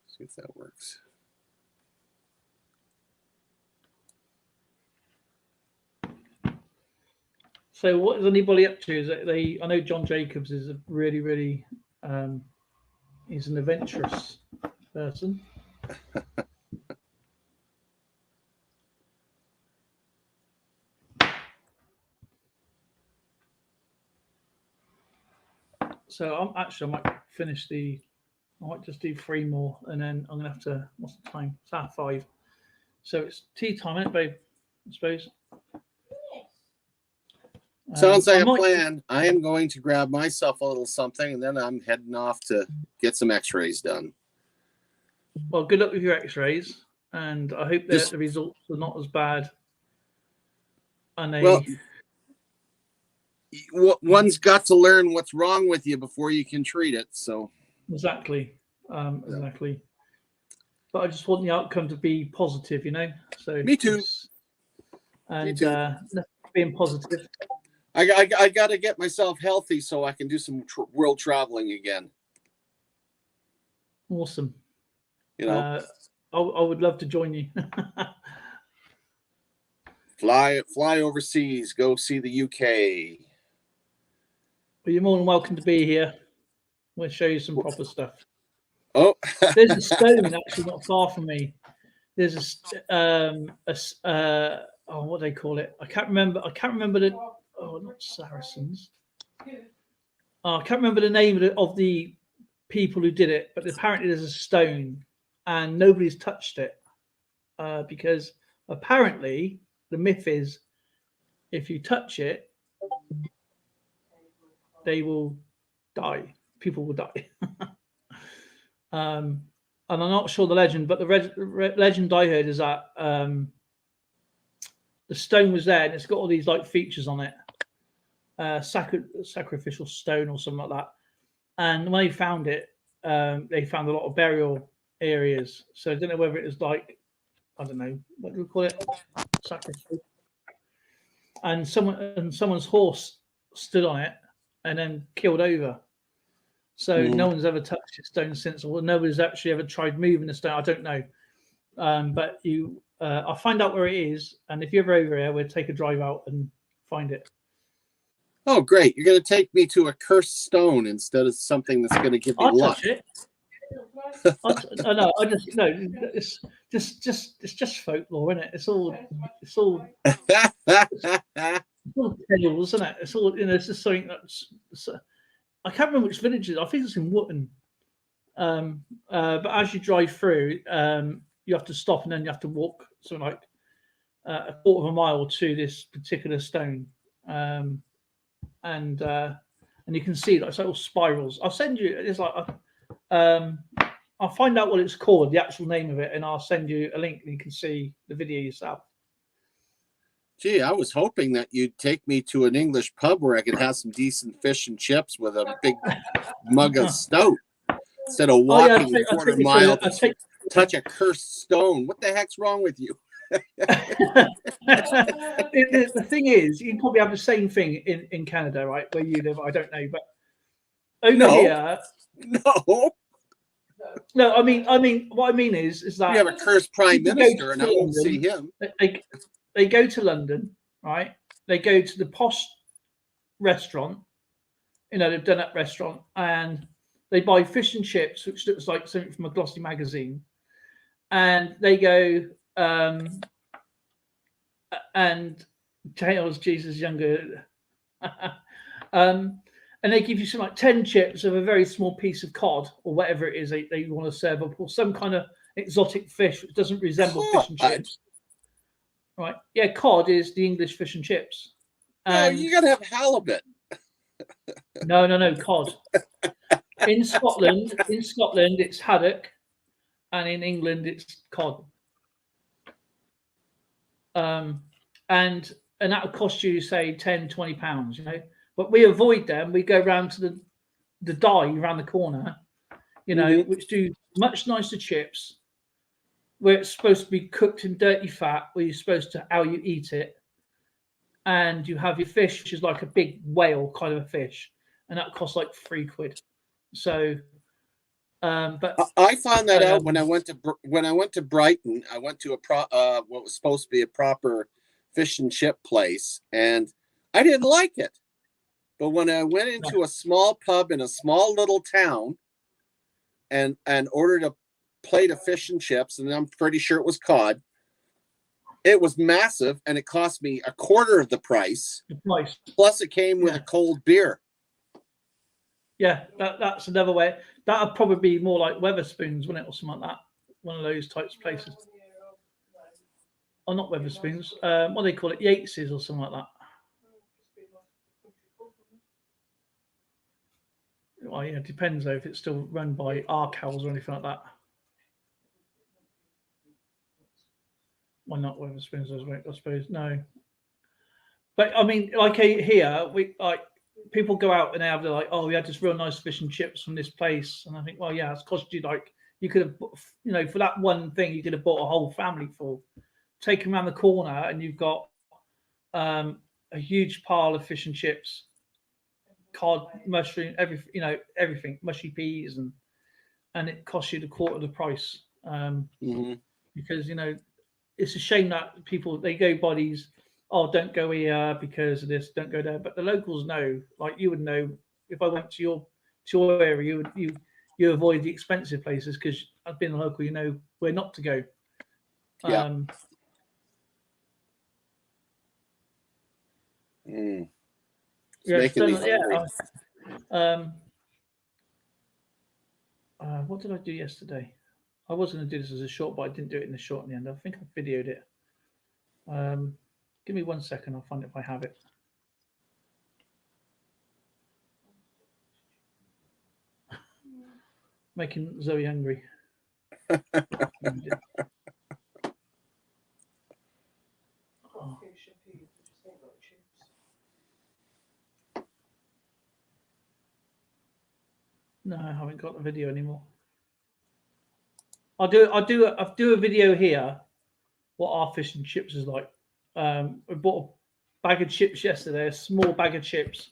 see if that works. So what is anybody up to? Is that I know John Jacobs is a really, really he's an adventurous person. So I might finish I might just do 3 more, and then I'm gonna have to. What's the time? It's 5:30. So it's tea time, isn't it, babe? I suppose. Sounds like a plan. I am going to grab myself a little something, and then I'm heading off to get some x-rays done. Well, good luck with your x-rays, and I hope that the results are not as bad and they. Well, one's got to learn what's wrong with you before you can treat it. So Exactly. Exactly. But I just want the outcome to be positive, you know. So Me too. And too. being positive. I got to get myself healthy so I can do some world traveling again. Awesome. You know, I would love to join you. fly overseas, go see the UK. Well, you're more than welcome to be here. We'll show you some proper stuff. Oh, There's a stone actually not far from me. There's what do they call it? I can't remember the not Saracens. Oh, I can't remember the name of the people who did it, but apparently there's a stone and nobody's touched it because apparently the myth is if you touch it, they will die. People will die. And I'm not sure the legend, but the legend I heard is that the stone was there and it's got all these like features on it, sacrificial stone or something like that. And when they found it, they found a lot of burial areas. So I don't know whether it was like, I don't know, what do we call it? Sacrifice. And someone's horse stood on it and then killed over. So no one's ever touched the stone since, or nobody's actually ever tried moving the stone. I don't know. But I'll find out where it is. And if you're ever over here, we'll take a drive out and find it. Oh, great. You're going to take me to a cursed stone instead of something that's going to give me luck. Touch it. It's just folklore, isn't it? It's all tales, isn't it? It's all, it's just something that's. I can't remember which village it is. I think it's in Wootton. But as you drive through, you have to stop and then you have to walk something like a quarter of a mile to this particular stone. And you can see like little spirals. I'll send you. It's like I'll find out what it's called, the actual name of it, and I'll send you a link and you can see the video yourself. Gee, I was hoping that you'd take me to an English pub where I could have some decent fish and chips with a big mug of stout instead of walking a quarter mile to touch a cursed stone. What the heck's wrong with you? The thing is, you probably have the same thing in Canada, right, where you live. I don't know, but over here, no. I mean, what I mean is that we have a cursed prime minister, and I won't see him. They go to London, right? They go to the posh restaurant. You know, they've done that restaurant, and they buy fish and chips, which looks like something from a glossy magazine, and they go. And Tails, Jesus younger, and they give you some like 10 chips of a very small piece of cod or whatever it is they want to serve up, or some kind of exotic fish which doesn't resemble fish and chips. Right? Yeah, cod is the English fish and chips. And you gotta have halibut. No, cod. In Scotland, it's haddock, and in England it's cod. And that would cost you say 10, 20 pounds, you know. But we avoid them. We go round to the dye around the corner, you know, which do much nicer chips, where it's supposed to be cooked in dirty fat, where you're supposed to how you eat it, and you have your fish, which is like a big whale kind of a fish, and that costs like £3. So, but I found that out when I went to Brighton. I went to what was supposed to be a proper fish and chip place, and I didn't like it. But when I went into a small pub in a small little town and ordered a plate of fish and chips, and I'm pretty sure it was cod, it was massive, and it cost me a quarter of the price. Plus, it came with a cold beer. Yeah, that's another way. That would probably be more like Weatherspoons, wouldn't it, or something like that? One of those types of places. Oh, not Weatherspoons. What do they call it? Yates's or something like that. Well, yeah, it depends though if it's still run by Arcals or anything like that. Well, not Weatherspoons, I suppose. No. But I mean, like here, we like people go out and they're like, oh, we had this real nice fish and chips from this place, and I think, well, yeah, it's cost you like you could have, you know, for that one thing, you could have bought a whole family full. Take them around the corner, and you've got a huge pile of fish and chips, cod, mushroom, everything, you know, everything, mushy peas, and it costs you the quarter of the price. Hmm. Because you know it's a shame that people they go by these, oh, don't go here because of this, don't go there, but the locals know, like you would know if I went to your area, you avoid the expensive places because I've been a local, you know where not to go. Yeah. um Mm. It's yeah, making me yeah. hungry. um what did I do yesterday? I was going to do this as a short, but I didn't do it in the short in the end. I think I videoed it. Give me 1 second, I'll find it if I have it. Making Zoe hungry. Oh, Fish and peas, I just ain't got chips. no, I haven't got the video anymore. I'll do a video here. What our fish and chips is like. I bought a bag of chips yesterday, a small bag of chips,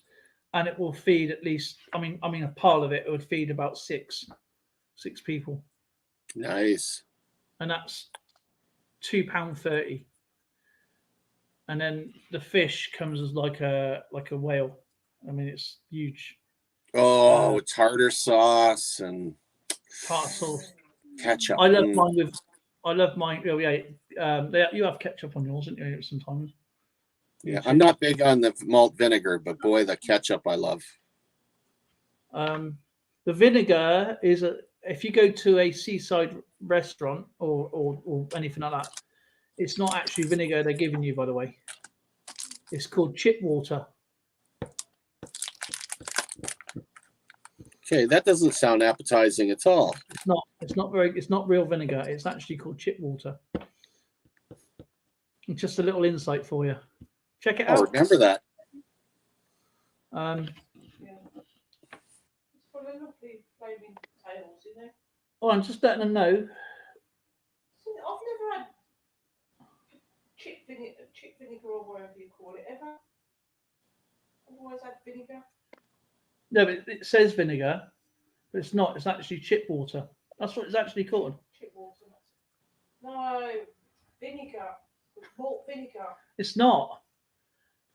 and it will feed at least. I mean, a pile of it. It would feed about six people, Nice. and that's £2.30. And then the fish comes as like a whale. I mean, it's huge. Oh, with tartar sauce and Tartar sauce. ketchup. I love Mm. mine with. I love mine. Oh yeah, you have ketchup on yours, don't you? Sometimes. Yeah, I'm not big on the malt vinegar, but boy, the ketchup I love. The vinegar is if you go to a seaside restaurant or anything like that, it's not actually vinegar they're giving you. By the way, it's called chip water. Okay, that doesn't sound appetizing at all. It's not. It's not real vinegar. It's actually called chip water. Just a little insight for you. Check it I'll out. remember that. Yeah. It's full of lovely flaming potatoes, isn't it? Oh, I'm just letting them know. I've never had chip vinegar or whatever you call it ever. I've always had vinegar. No, but it says vinegar, but it's not. It's actually chip water. That's what it's actually called. Chip water. No, vinegar. Malt vinegar. It's not.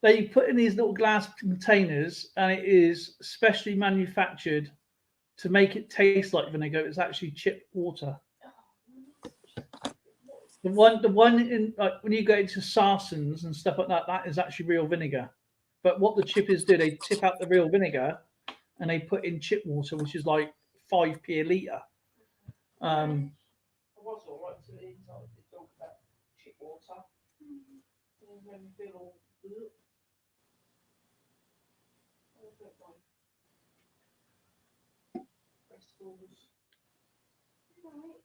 They put in these little glass containers, and it is specially manufactured to make it taste like vinegar. It's actually chip water. The one in like when you go into Sarsens and stuff like that, that is actually real vinegar. But what the chippies do, they tip out the real vinegar, and they put in chip water, which is like 5p a litre. I was all right till the inside. They talk about chip water. And when you feel all ugh. I don't mind. Vegetables. Right.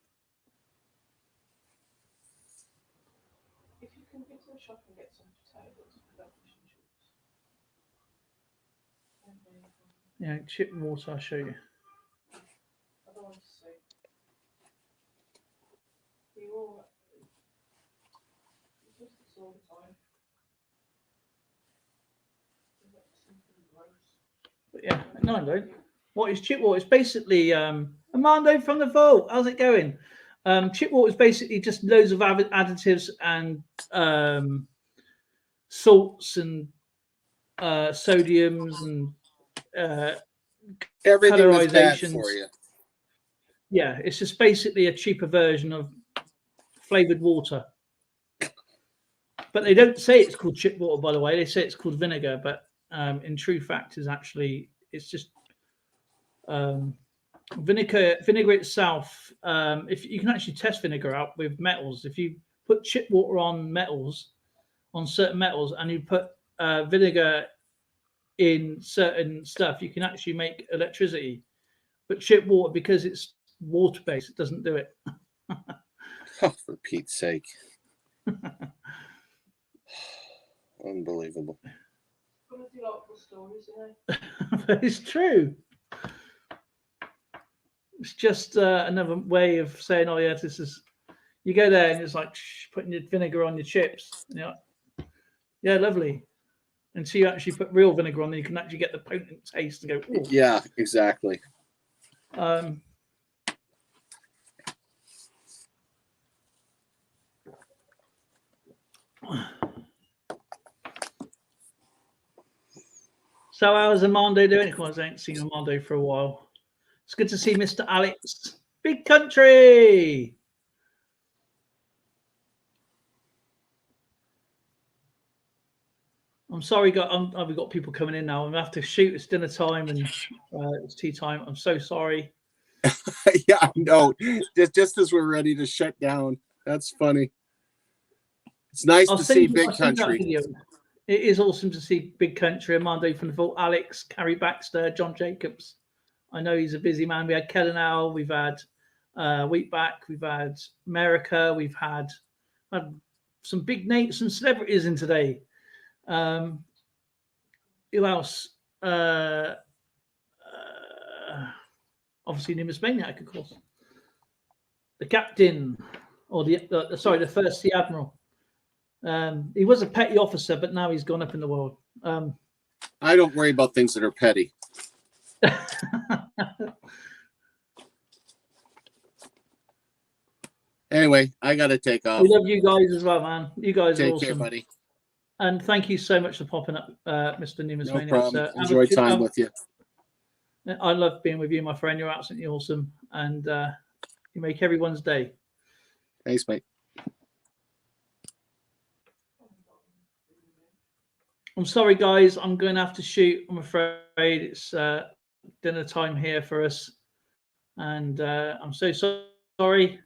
If you can get to the shop and get some potatoes without fish and chips. Yeah, chip water. I'll show you. I don't want to see. You all you do this all the time. But yeah, no, I don't. What is chip water? It's basically Armando from the vault. How's it going? Chip water is basically just loads of additives and salts and sodiums and Everything that's bad colorizations. for you. Yeah, it's just basically a cheaper version of flavored water. But they don't say it's called chip water, by the way. They say it's called vinegar, but in true fact, it's just vinegar itself. If you can actually test vinegar out with metals, if you put chip water on certain metals, and you put vinegar in certain stuff, you can actually make electricity. But chip water, because it's water based, it doesn't do it. Oh, for Pete's sake. Unbelievable. Full of delightful stories, isn't it? It's true. It's just another way of saying, "Oh yes, this is." You go there and it's like putting your vinegar on your chips. You know, yeah, lovely. Until you actually put real vinegar on, then you can actually get the potent taste and go, "Ooh." Yeah, exactly. So how's Armando doing? Because I ain't seen Armando for a while. It's good to see Mr. Alex. Big country. I'm sorry, we've got people coming in now. I'm gonna have to shoot. It's dinner time and it's tea time. I'm so sorry. Yeah, no, just as we're ready to shut down. That's funny. It's nice to see Big Country. It is awesome to see Big Country, Armando from the Vault, Alex, Carrie Baxter, John Jacobs. I know he's a busy man. We had Kellen Owl, we've had Wheatback, we've had America, we've had some big names, some celebrities in today. Who else? Obviously, Nimbus Maniac, of course. The captain, or the first sea admiral. He was a petty officer, but now he's gone up in the world. I don't worry about things that are petty. Anyway, I got to take off. We love you guys as well, man. You guys are awesome. Take care, buddy. And thank you so much for popping up, Mr. Nimbus No Maniac. problem. Enjoy time with you. I love being with you, my friend. You're absolutely awesome. And you make everyone's day. Thanks, mate. I'm sorry, guys. I'm going to have to shoot. I'm afraid it's dinner time here for us. And I'm so sorry.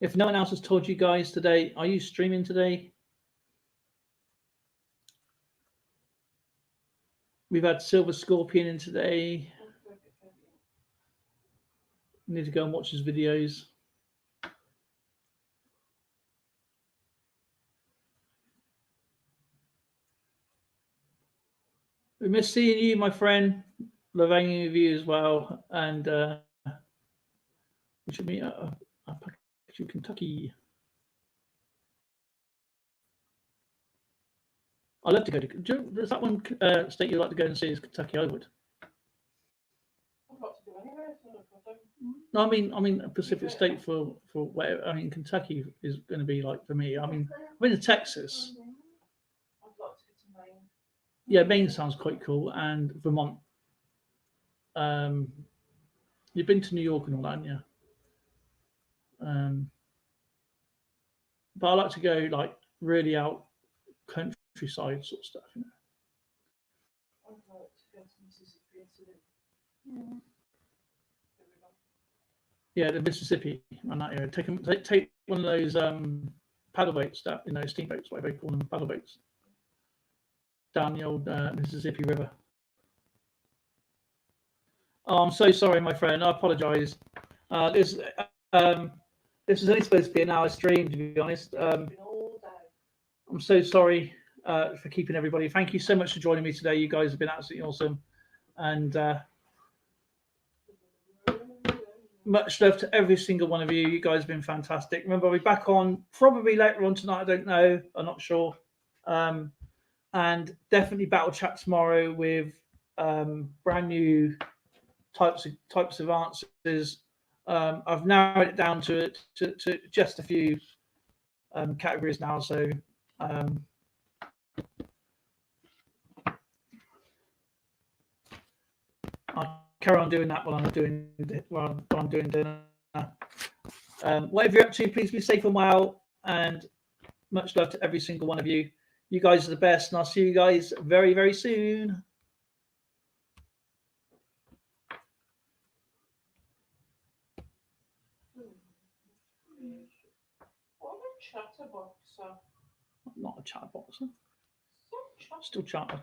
If no one else has told you guys today, are you streaming today? We've had Silver Scorpion in today. Need to go and watch his videos. We miss seeing you, my friend. Love hanging with you as well. And we should meet at a package in Kentucky. I'd love to go to. Does that one state you'd like to go and see is Kentucky? I would. I'd like to go anywhere. No, I mean a Pacific state for whatever. I mean, Kentucky is going to be like for me. I mean, I've been to Texas. I'd like to go to Maine. Yeah, Maine sounds quite cool, and Vermont. You've been to New York and all that, haven't you? But I like to go like really out countryside sort of stuff, you know. I'd like to go to Mississippi and to Yeah, the Mississippi and that area. Take one of those paddle boats, that steamboats, whatever you call them, paddle boats, down the old Mississippi River. Oh, I'm so sorry, my friend. I apologise. This was only supposed to be an hour stream, to be honest. I'm so sorry for keeping everybody. Thank you so much for joining me today. You guys have been absolutely awesome, and much love to every single one of you. You guys have been fantastic. Remember, I'll be back on probably later on tonight. I don't know. I'm not sure. And definitely battle chat tomorrow with brand new types of answers. I've narrowed it down to just a few categories now. So I'll carry on doing that while I'm doing dinner. Whatever you're up to, please be safe and well. And much love to every single one of you. You guys are the best, and I'll see you guys very, very soon. What a chatterboxer. I'm not a chatterboxer. Still chatter.